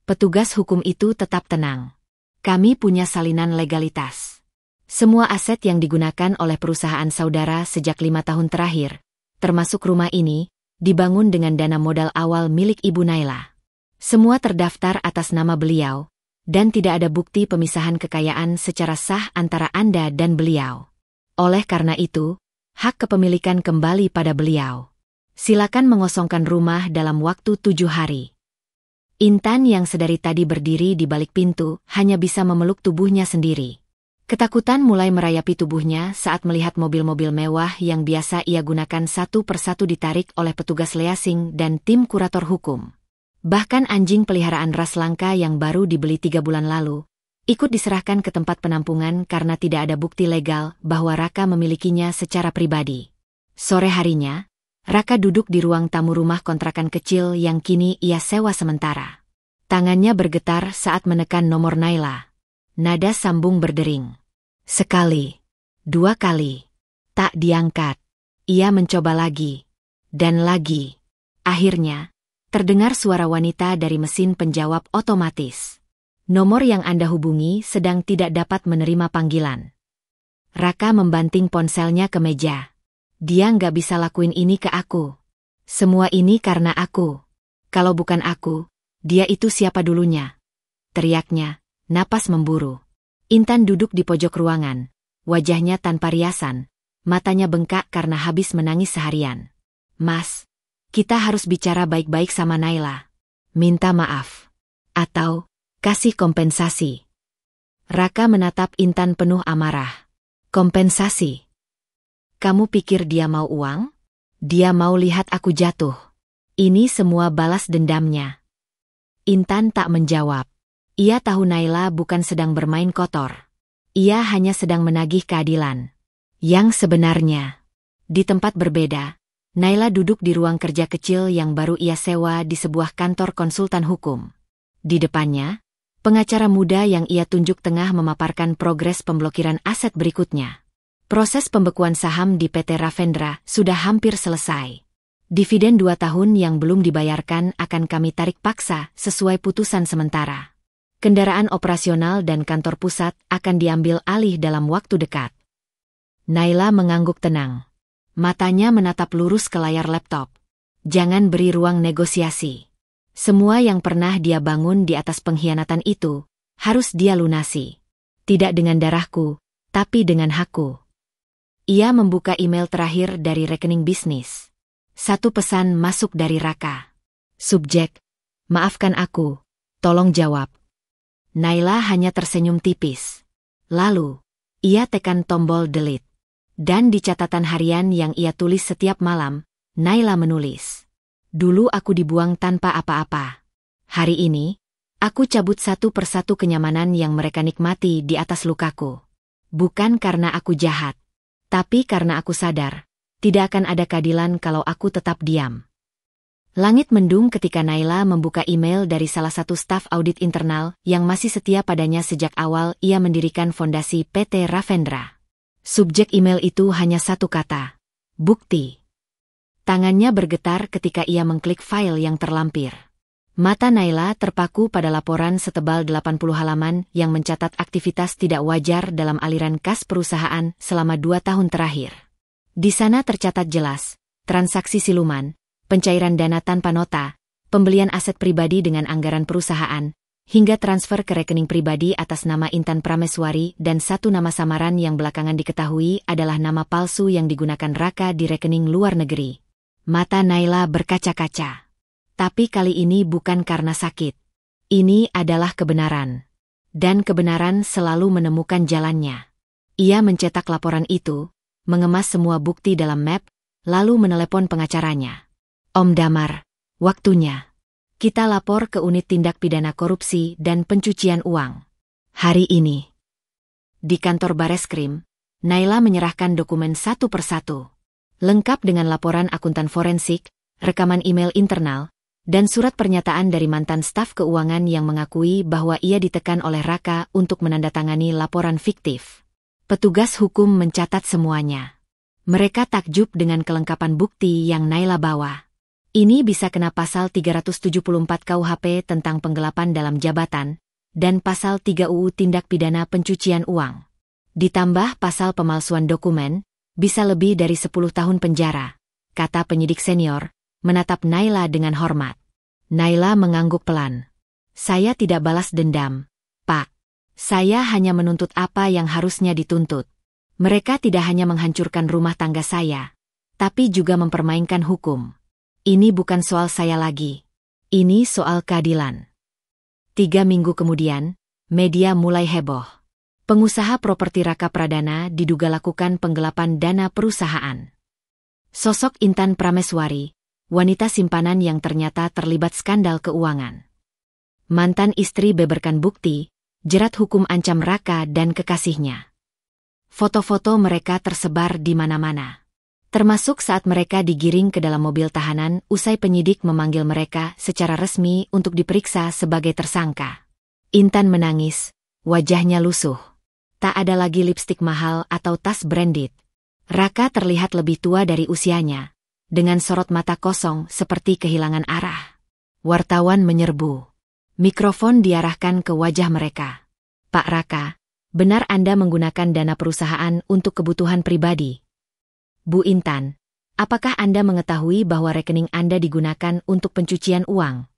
Petugas hukum itu tetap tenang. "Kami punya salinan legalitas. Semua aset yang digunakan oleh perusahaan saudara sejak 5 tahun terakhir, termasuk rumah ini, dibangun dengan dana modal awal milik Ibu Naila. Semua terdaftar atas nama beliau, dan tidak ada bukti pemisahan kekayaan secara sah antara Anda dan beliau. Oleh karena itu, hak kepemilikan kembali pada beliau. Silakan mengosongkan rumah dalam waktu 7 hari. Intan yang sedari tadi berdiri di balik pintu hanya bisa memeluk tubuhnya sendiri. Ketakutan mulai merayapi tubuhnya saat melihat mobil-mobil mewah yang biasa ia gunakan satu persatu ditarik oleh petugas leasing dan tim kurator hukum. Bahkan anjing peliharaan ras langka yang baru dibeli 3 bulan lalu, ikut diserahkan ke tempat penampungan karena tidak ada bukti legal bahwa Raka memilikinya secara pribadi. Sore harinya, Raka duduk di ruang tamu rumah kontrakan kecil yang kini ia sewa sementara. Tangannya bergetar saat menekan nomor Naila. Nada sambung berdering. Sekali, 2 kali, tak diangkat. Ia mencoba lagi, dan lagi. Akhirnya, terdengar suara wanita dari mesin penjawab otomatis. "Nomor yang Anda hubungi sedang tidak dapat menerima panggilan." Raka membanting ponselnya ke meja. "Dia nggak bisa lakuin ini ke aku. Semua ini karena aku. Kalau bukan aku, dia itu siapa dulunya?" teriaknya, napas memburu. Intan duduk di pojok ruangan, wajahnya tanpa riasan, matanya bengkak karena habis menangis seharian. "Mas, kita harus bicara baik-baik sama Naila. Minta maaf. Atau, kasih kompensasi." Raka menatap Intan penuh amarah. "Kompensasi? Kamu pikir dia mau uang? Dia mau lihat aku jatuh. Ini semua balas dendamnya." Intan tak menjawab. Ia tahu Naila bukan sedang bermain kotor. Ia hanya sedang menagih keadilan. Yang sebenarnya. Di tempat berbeda, Naila duduk di ruang kerja kecil yang baru ia sewa di sebuah kantor konsultan hukum. Di depannya, pengacara muda yang ia tunjuk tengah memaparkan progres pemblokiran aset berikutnya. Proses pembekuan saham di PT Ravendra sudah hampir selesai. Dividen 2 tahun yang belum dibayarkan akan kami tarik paksa sesuai putusan sementara. Kendaraan operasional dan kantor pusat akan diambil alih dalam waktu dekat. Naila mengangguk tenang. Matanya menatap lurus ke layar laptop. Jangan beri ruang negosiasi. Semua yang pernah dia bangun di atas pengkhianatan itu, harus dia lunasi. Tidak dengan darahku, tapi dengan hakku. Ia membuka email terakhir dari rekening bisnis. Satu pesan masuk dari Raka. Subjek, maafkan aku, tolong jawab. Naila hanya tersenyum tipis. Lalu, ia tekan tombol delete. Dan di catatan harian yang ia tulis setiap malam, Naila menulis. Dulu aku dibuang tanpa apa-apa. Hari ini, aku cabut satu persatu kenyamanan yang mereka nikmati di atas lukaku. Bukan karena aku jahat, tapi karena aku sadar, tidak akan ada keadilan kalau aku tetap diam. Langit mendung ketika Naila membuka email dari salah satu staf audit internal yang masih setia padanya sejak awal ia mendirikan fondasi PT Ravendra. Subjek email itu hanya satu kata, bukti. Tangannya bergetar ketika ia mengklik file yang terlampir. Mata Naila terpaku pada laporan setebal 80 halaman yang mencatat aktivitas tidak wajar dalam aliran kas perusahaan selama 2 tahun terakhir. Di sana tercatat jelas, transaksi siluman, pencairan dana tanpa nota, pembelian aset pribadi dengan anggaran perusahaan, hingga transfer ke rekening pribadi atas nama Intan Prameswari dan satu nama samaran yang belakangan diketahui adalah nama palsu yang digunakan Raka di rekening luar negeri. Mata Naila berkaca-kaca. Tapi kali ini bukan karena sakit. Ini adalah kebenaran. Dan kebenaran selalu menemukan jalannya. Ia mencetak laporan itu, mengemas semua bukti dalam map, lalu menelepon pengacaranya. Om Damar, waktunya. Kita lapor ke Unit Tindak Pidana Korupsi dan Pencucian Uang. Hari ini. Di kantor Bareskrim, Naila menyerahkan dokumen satu persatu. Lengkap dengan laporan akuntan forensik, rekaman email internal, dan surat pernyataan dari mantan staf keuangan yang mengakui bahwa ia ditekan oleh Raka untuk menandatangani laporan fiktif. Petugas hukum mencatat semuanya. Mereka takjub dengan kelengkapan bukti yang Naila bawa. Ini bisa kena pasal 374 KUHP tentang penggelapan dalam jabatan, dan pasal 3 UU Tindak Pidana Pencucian Uang. Ditambah pasal pemalsuan dokumen, bisa lebih dari 10 tahun penjara, kata penyidik senior, menatap Naila dengan hormat. Naila mengangguk pelan. Saya tidak balas dendam, Pak. Saya hanya menuntut apa yang harusnya dituntut. Mereka tidak hanya menghancurkan rumah tangga saya, tapi juga mempermainkan hukum. Ini bukan soal saya lagi. Ini soal keadilan. 3 minggu kemudian, media mulai heboh. Pengusaha properti Raka Pradana diduga lakukan penggelapan dana perusahaan. Sosok Intan Prameswari, wanita simpanan yang ternyata terlibat skandal keuangan. Mantan istri beberkan bukti, jerat hukum ancam Raka dan kekasihnya. Foto-foto mereka tersebar di mana-mana. Termasuk saat mereka digiring ke dalam mobil tahanan usai penyidik memanggil mereka secara resmi untuk diperiksa sebagai tersangka. Intan menangis, wajahnya lusuh. Tak ada lagi lipstik mahal atau tas branded. Raka terlihat lebih tua dari usianya, dengan sorot mata kosong seperti kehilangan arah. Wartawan menyerbu. Mikrofon diarahkan ke wajah mereka. Pak Raka, benar Anda menggunakan dana perusahaan untuk kebutuhan pribadi? Bu Intan, apakah Anda mengetahui bahwa rekening Anda digunakan untuk pencucian uang?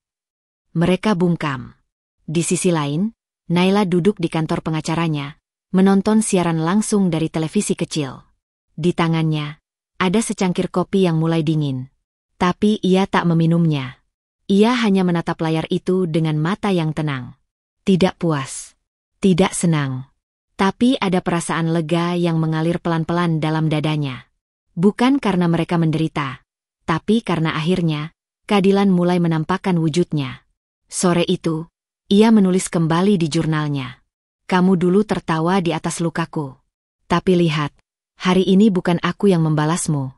Mereka bungkam. Di sisi lain, Naila duduk di kantor pengacaranya, menonton siaran langsung dari televisi kecil. Di tangannya, ada secangkir kopi yang mulai dingin. Tapi ia tak meminumnya. Ia hanya menatap layar itu dengan mata yang tenang. Tidak puas. Tidak senang. Tapi ada perasaan lega yang mengalir pelan-pelan dalam dadanya. Bukan karena mereka menderita, tapi karena akhirnya, keadilan mulai menampakkan wujudnya. Sore itu, ia menulis kembali di jurnalnya. Kamu dulu tertawa di atas lukaku. Tapi lihat, hari ini bukan aku yang membalasmu,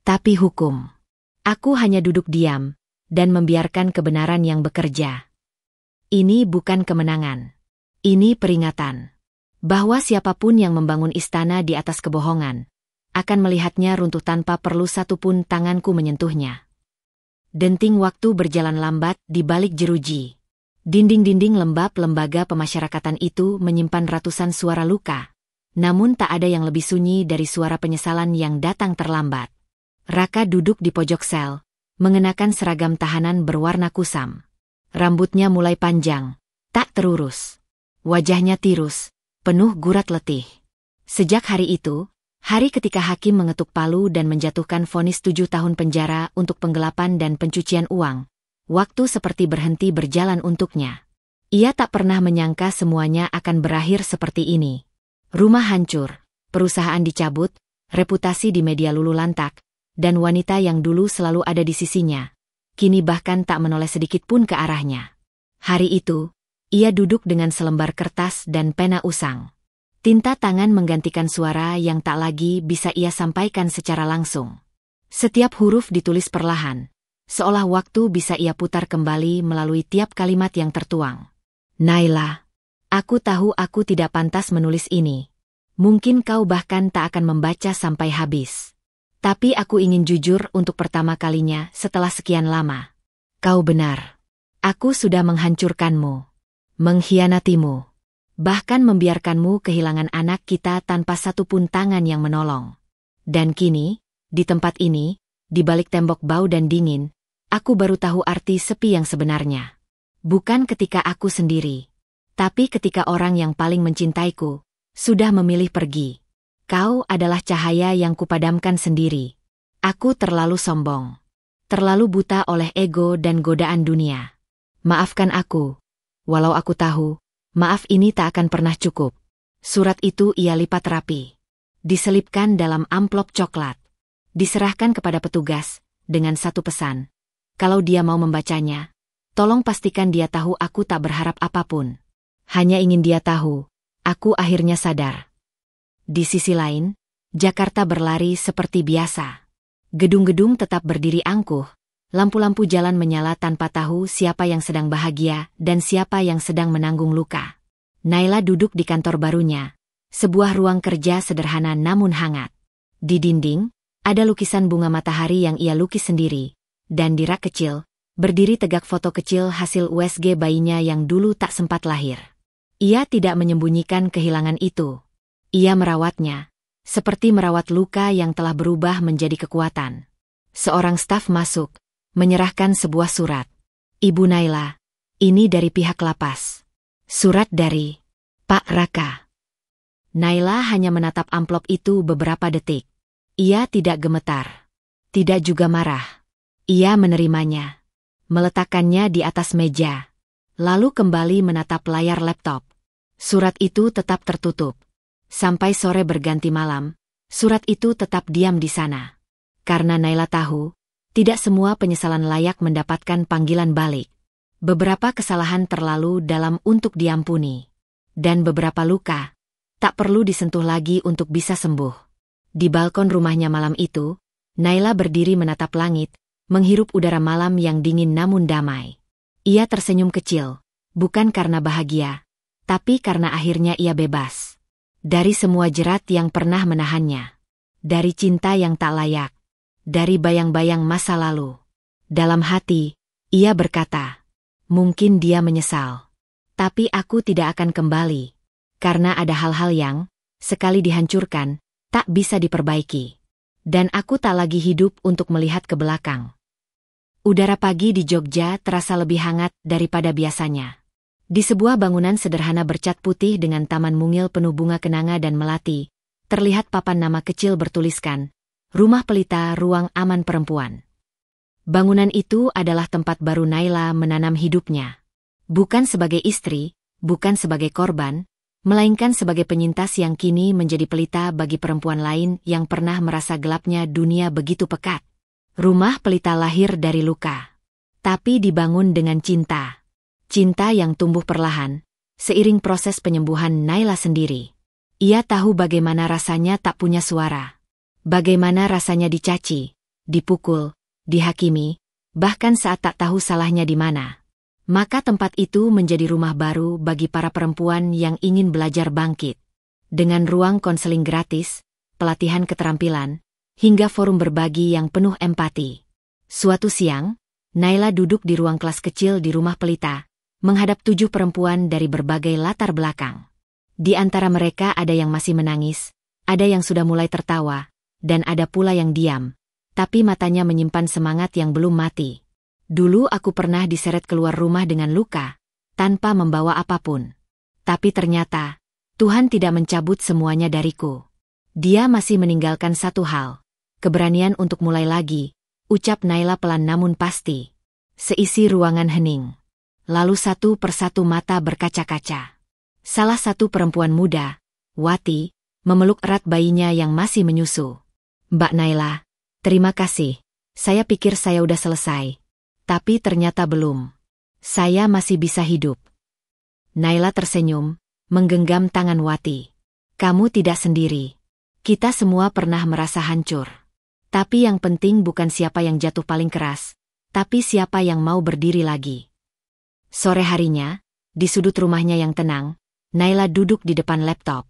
tapi hukum. Aku hanya duduk diam, dan membiarkan kebenaran yang bekerja. Ini bukan kemenangan. Ini peringatan. Bahwa siapapun yang membangun istana di atas kebohongan, akan melihatnya runtuh tanpa perlu satupun tanganku menyentuhnya. Denting waktu berjalan lambat di balik jeruji. Dinding-dinding lembab lembaga pemasyarakatan itu menyimpan ratusan suara luka. Namun tak ada yang lebih sunyi dari suara penyesalan yang datang terlambat. Raka duduk di pojok sel, mengenakan seragam tahanan berwarna kusam. Rambutnya mulai panjang, tak terurus. Wajahnya tirus, penuh gurat letih. Sejak hari itu, hari ketika hakim mengetuk palu dan menjatuhkan vonis 7 tahun penjara untuk penggelapan dan pencucian uang, waktu seperti berhenti berjalan untuknya. Ia tak pernah menyangka semuanya akan berakhir seperti ini. Rumah hancur, perusahaan dicabut, reputasi di media luluh lantak, dan wanita yang dulu selalu ada di sisinya, kini bahkan tak menoleh sedikit pun ke arahnya. Hari itu, ia duduk dengan selembar kertas dan pena usang. Tinta tangan menggantikan suara yang tak lagi bisa ia sampaikan secara langsung. Setiap huruf ditulis perlahan, seolah waktu bisa ia putar kembali melalui tiap kalimat yang tertuang. Naila, aku tahu aku tidak pantas menulis ini. Mungkin kau bahkan tak akan membaca sampai habis. Tapi aku ingin jujur untuk pertama kalinya setelah sekian lama. Kau benar. Aku sudah menghancurkanmu, mengkhianatimu. Bahkan membiarkanmu kehilangan anak kita tanpa satupun tangan yang menolong. Dan kini, di tempat ini, di balik tembok bau dan dingin, aku baru tahu arti sepi yang sebenarnya. Bukan ketika aku sendiri, tapi ketika orang yang paling mencintaiku sudah memilih pergi. Kau adalah cahaya yang kupadamkan sendiri. Aku terlalu sombong, terlalu buta oleh ego dan godaan dunia. Maafkan aku, walau aku tahu, maaf ini tak akan pernah cukup. Surat itu ia lipat rapi, diselipkan dalam amplop coklat, diserahkan kepada petugas, dengan satu pesan. Kalau dia mau membacanya, tolong pastikan dia tahu aku tak berharap apapun. Hanya ingin dia tahu, aku akhirnya sadar. Di sisi lain, Jakarta berlari seperti biasa. Gedung-gedung tetap berdiri angkuh, lampu-lampu jalan menyala tanpa tahu siapa yang sedang bahagia dan siapa yang sedang menanggung luka. Naila duduk di kantor barunya, sebuah ruang kerja sederhana namun hangat. Di dinding, ada lukisan bunga matahari yang ia lukis sendiri, dan di rak kecil, berdiri tegak foto kecil hasil USG bayinya yang dulu tak sempat lahir. Ia tidak menyembunyikan kehilangan itu. Ia merawatnya, seperti merawat luka yang telah berubah menjadi kekuatan. Seorang staf masuk, menyerahkan sebuah surat. Ibu Naila, ini dari pihak lapas. Surat dari Pak Raka. Naila hanya menatap amplop itu beberapa detik. Ia tidak gemetar, tidak juga marah. Ia menerimanya, meletakkannya di atas meja, lalu kembali menatap layar laptop. Surat itu tetap tertutup. Sampai sore berganti malam, surat itu tetap diam di sana. Karena Naila tahu, tidak semua penyesalan layak mendapatkan panggilan balik. Beberapa kesalahan terlalu dalam untuk diampuni. Dan beberapa luka, tak perlu disentuh lagi untuk bisa sembuh. Di balkon rumahnya malam itu, Naila berdiri menatap langit, menghirup udara malam yang dingin namun damai. Ia tersenyum kecil, bukan karena bahagia, tapi karena akhirnya ia bebas. Dari semua jerat yang pernah menahannya. Dari cinta yang tak layak. Dari bayang-bayang masa lalu. Dalam hati, ia berkata, mungkin dia menyesal. Tapi aku tidak akan kembali. Karena ada hal-hal yang, sekali dihancurkan, tak bisa diperbaiki. Dan aku tak lagi hidup untuk melihat ke belakang. Udara pagi di Jogja terasa lebih hangat daripada biasanya. Di sebuah bangunan sederhana bercat putih dengan taman mungil penuh bunga kenanga dan melati, terlihat papan nama kecil bertuliskan, Rumah Pelita Ruang Aman Perempuan. Bangunan itu adalah tempat baru Naila menanam hidupnya. Bukan sebagai istri, bukan sebagai korban, melainkan sebagai penyintas yang kini menjadi pelita bagi perempuan lain yang pernah merasa gelapnya dunia begitu pekat. Rumah Pelita lahir dari luka, tapi dibangun dengan cinta. Cinta yang tumbuh perlahan, seiring proses penyembuhan Naila sendiri. Ia tahu bagaimana rasanya tak punya suara. Bagaimana rasanya dicaci, dipukul, dihakimi, bahkan saat tak tahu salahnya di mana. Maka tempat itu menjadi rumah baru bagi para perempuan yang ingin belajar bangkit. Dengan ruang konseling gratis, pelatihan keterampilan, hingga forum berbagi yang penuh empati. Suatu siang, Naila duduk di ruang kelas kecil di Rumah Pelita, menghadap 7 perempuan dari berbagai latar belakang. Di antara mereka ada yang masih menangis, ada yang sudah mulai tertawa, dan ada pula yang diam, tapi matanya menyimpan semangat yang belum mati. Dulu aku pernah diseret keluar rumah dengan luka, tanpa membawa apapun. Tapi ternyata, Tuhan tidak mencabut semuanya dariku. Dia masih meninggalkan satu hal, keberanian untuk mulai lagi, ucap Naila pelan namun pasti. Seisi ruangan hening. Lalu satu persatu mata berkaca-kaca. Salah satu perempuan muda, Wati, memeluk erat bayinya yang masih menyusu. Mbak Naila, terima kasih. Saya pikir saya udah selesai. Tapi ternyata belum. Saya masih bisa hidup. Naila tersenyum, menggenggam tangan Wati. Kamu tidak sendiri. Kita semua pernah merasa hancur. Tapi yang penting bukan siapa yang jatuh paling keras, tapi siapa yang mau berdiri lagi. Sore harinya, di sudut rumahnya yang tenang, Naila duduk di depan laptop.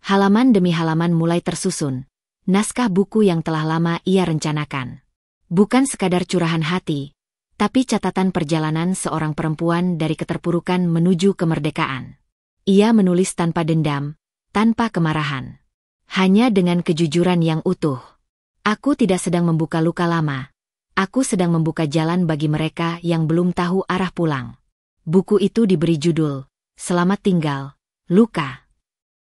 Halaman demi halaman mulai tersusun. Naskah buku yang telah lama ia rencanakan. Bukan sekadar curahan hati, tapi catatan perjalanan seorang perempuan dari keterpurukan menuju kemerdekaan. Ia menulis tanpa dendam, tanpa kemarahan. Hanya dengan kejujuran yang utuh. Aku tidak sedang membuka luka lama. Aku sedang membuka jalan bagi mereka yang belum tahu arah pulang. Buku itu diberi judul, Selamat Tinggal, Luka.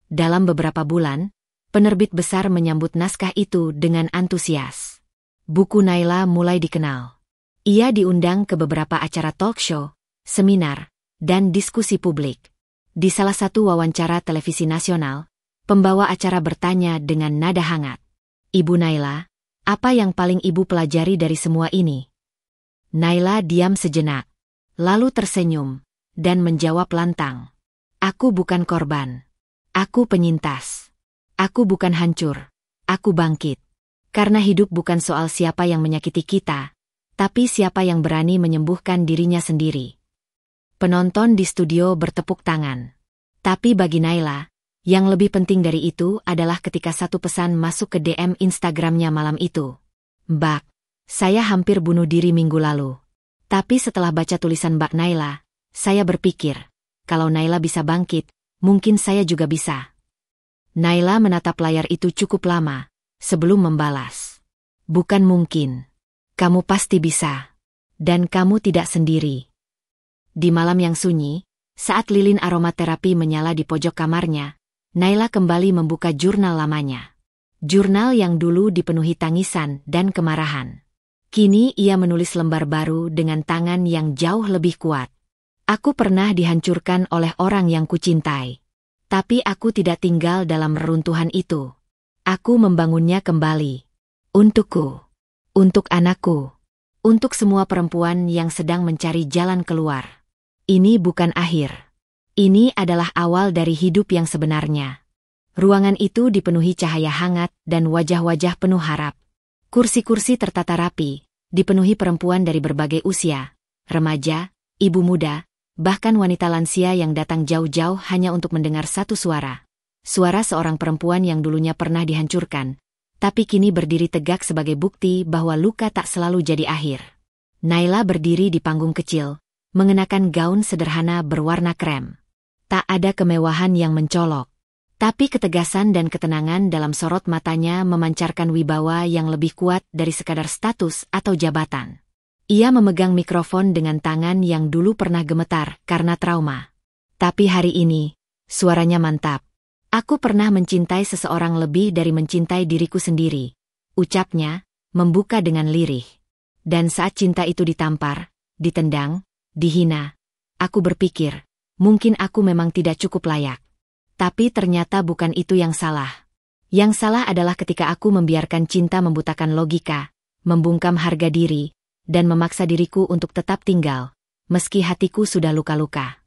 Dalam beberapa bulan, penerbit besar menyambut naskah itu dengan antusias. Buku Naila mulai dikenal. Ia diundang ke beberapa acara talk show, seminar, dan diskusi publik. Di salah satu wawancara televisi nasional, pembawa acara bertanya dengan nada hangat. Ibu Naila, apa yang paling ibu pelajari dari semua ini? Naila diam sejenak, lalu tersenyum, dan menjawab lantang. Aku bukan korban. Aku penyintas. Aku bukan hancur. Aku bangkit. Karena hidup bukan soal siapa yang menyakiti kita, tapi siapa yang berani menyembuhkan dirinya sendiri. Penonton di studio bertepuk tangan. Tapi bagi Naila, yang lebih penting dari itu adalah ketika satu pesan masuk ke DM Instagramnya malam itu. Mbak, saya hampir bunuh diri minggu lalu. Tapi setelah baca tulisan Mbak Naila, saya berpikir, kalau Naila bisa bangkit, mungkin saya juga bisa. Naila menatap layar itu cukup lama, sebelum membalas. Bukan mungkin. Kamu pasti bisa. Dan kamu tidak sendiri. Di malam yang sunyi, saat lilin aromaterapi menyala di pojok kamarnya, Naila kembali membuka jurnal lamanya. Jurnal yang dulu dipenuhi tangisan dan kemarahan. Kini ia menulis lembar baru dengan tangan yang jauh lebih kuat. Aku pernah dihancurkan oleh orang yang kucintai. Tapi aku tidak tinggal dalam reruntuhan itu. Aku membangunnya kembali. Untukku. Untuk anakku. Untuk semua perempuan yang sedang mencari jalan keluar. Ini bukan akhir. Ini adalah awal dari hidup yang sebenarnya. Ruangan itu dipenuhi cahaya hangat dan wajah-wajah penuh harap. Kursi-kursi tertata rapi, dipenuhi perempuan dari berbagai usia, remaja, ibu muda, bahkan wanita lansia yang datang jauh-jauh hanya untuk mendengar satu suara. Suara seorang perempuan yang dulunya pernah dihancurkan, tapi kini berdiri tegak sebagai bukti bahwa luka tak selalu jadi akhir. Naila berdiri di panggung kecil, mengenakan gaun sederhana berwarna krem. Tak ada kemewahan yang mencolok, tapi ketegasan dan ketenangan dalam sorot matanya memancarkan wibawa yang lebih kuat dari sekadar status atau jabatan. Ia memegang mikrofon dengan tangan yang dulu pernah gemetar karena trauma. Tapi hari ini, suaranya mantap. Aku pernah mencintai seseorang lebih dari mencintai diriku sendiri, ucapnya, membuka dengan lirih. Dan saat cinta itu ditampar, ditendang, dihina, aku berpikir, mungkin aku memang tidak cukup layak. Tapi ternyata bukan itu yang salah. Yang salah adalah ketika aku membiarkan cinta membutakan logika, membungkam harga diri, dan memaksa diriku untuk tetap tinggal, meski hatiku sudah luka-luka.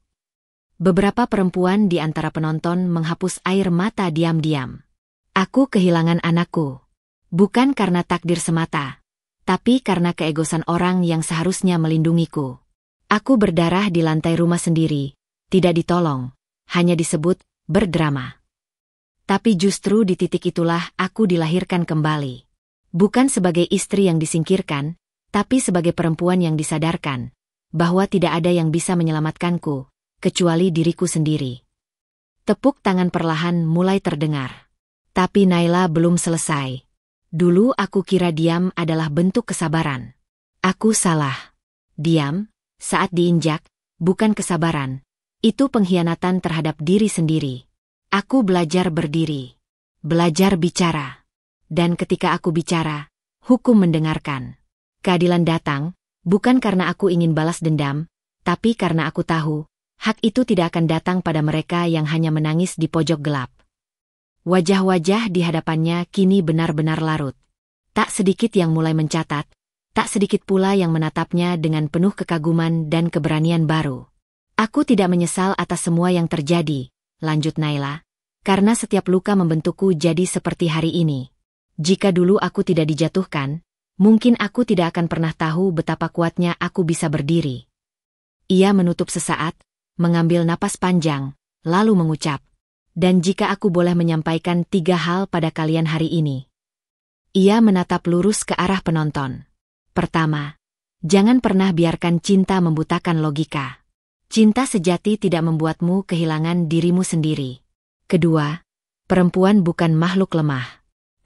Beberapa perempuan di antara penonton menghapus air mata diam-diam. Aku kehilangan anakku. Bukan karena takdir semata, tapi karena keegosan orang yang seharusnya melindungiku. Aku berdarah di lantai rumah sendiri. Tidak ditolong, hanya disebut berdrama. Tapi justru di titik itulah aku dilahirkan kembali. Bukan sebagai istri yang disingkirkan, tapi sebagai perempuan yang disadarkan bahwa tidak ada yang bisa menyelamatkanku, kecuali diriku sendiri. Tepuk tangan perlahan mulai terdengar. Tapi Naila belum selesai. Dulu aku kira diam adalah bentuk kesabaran. Aku salah. Diam, saat diinjak, bukan kesabaran. Itu pengkhianatan terhadap diri sendiri. Aku belajar berdiri. Belajar bicara. Dan ketika aku bicara, hukum mendengarkan. Keadilan datang, bukan karena aku ingin balas dendam, tapi karena aku tahu, hak itu tidak akan datang pada mereka yang hanya menangis di pojok gelap. Wajah-wajah di hadapannya kini benar-benar larut. Tak sedikit yang mulai mencatat, tak sedikit pula yang menatapnya dengan penuh kekaguman dan keberanian baru. Aku tidak menyesal atas semua yang terjadi, lanjut Naila, karena setiap luka membentukku jadi seperti hari ini. Jika dulu aku tidak dijatuhkan, mungkin aku tidak akan pernah tahu betapa kuatnya aku bisa berdiri. Ia menutup sesaat, mengambil napas panjang, lalu mengucap, dan jika aku boleh menyampaikan 3 hal pada kalian hari ini. Ia menatap lurus ke arah penonton. Pertama, jangan pernah biarkan cinta membutakan logika. Cinta sejati tidak membuatmu kehilangan dirimu sendiri. Kedua, perempuan bukan makhluk lemah.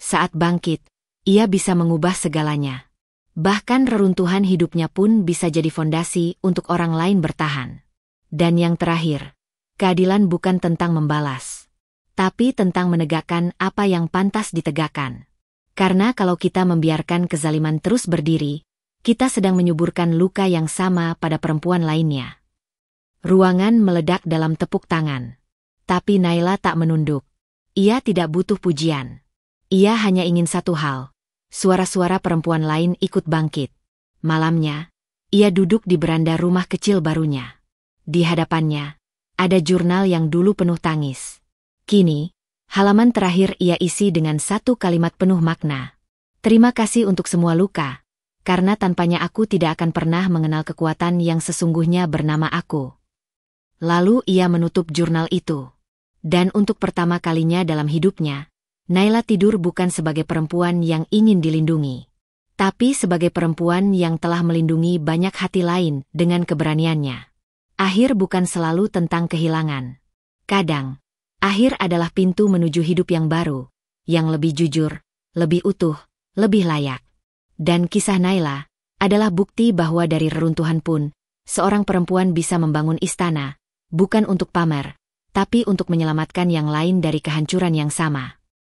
Saat bangkit, ia bisa mengubah segalanya. Bahkan reruntuhan hidupnya pun bisa jadi fondasi untuk orang lain bertahan. Dan yang terakhir, keadilan bukan tentang membalas, tapi tentang menegakkan apa yang pantas ditegakkan. Karena kalau kita membiarkan kezaliman terus berdiri, kita sedang menyuburkan luka yang sama pada perempuan lainnya. Ruangan meledak dalam tepuk tangan. Tapi Naila tak menunduk. Ia tidak butuh pujian. Ia hanya ingin satu hal. Suara-suara perempuan lain ikut bangkit. Malamnya, ia duduk di beranda rumah kecil barunya. Di hadapannya, ada jurnal yang dulu penuh tangis. Kini, halaman terakhir ia isi dengan satu kalimat penuh makna. Terima kasih untuk semua luka, karena tanpanya aku tidak akan pernah mengenal kekuatan yang sesungguhnya bernama aku. Lalu ia menutup jurnal itu. Dan untuk pertama kalinya dalam hidupnya, Naila tidur bukan sebagai perempuan yang ingin dilindungi, tapi sebagai perempuan yang telah melindungi banyak hati lain dengan keberaniannya. Akhir bukan selalu tentang kehilangan. Kadang, akhir adalah pintu menuju hidup yang baru, yang lebih jujur, lebih utuh, lebih layak. Dan kisah Naila adalah bukti bahwa dari reruntuhan pun, seorang perempuan bisa membangun istana, bukan untuk pamer, tapi untuk menyelamatkan yang lain dari kehancuran yang sama.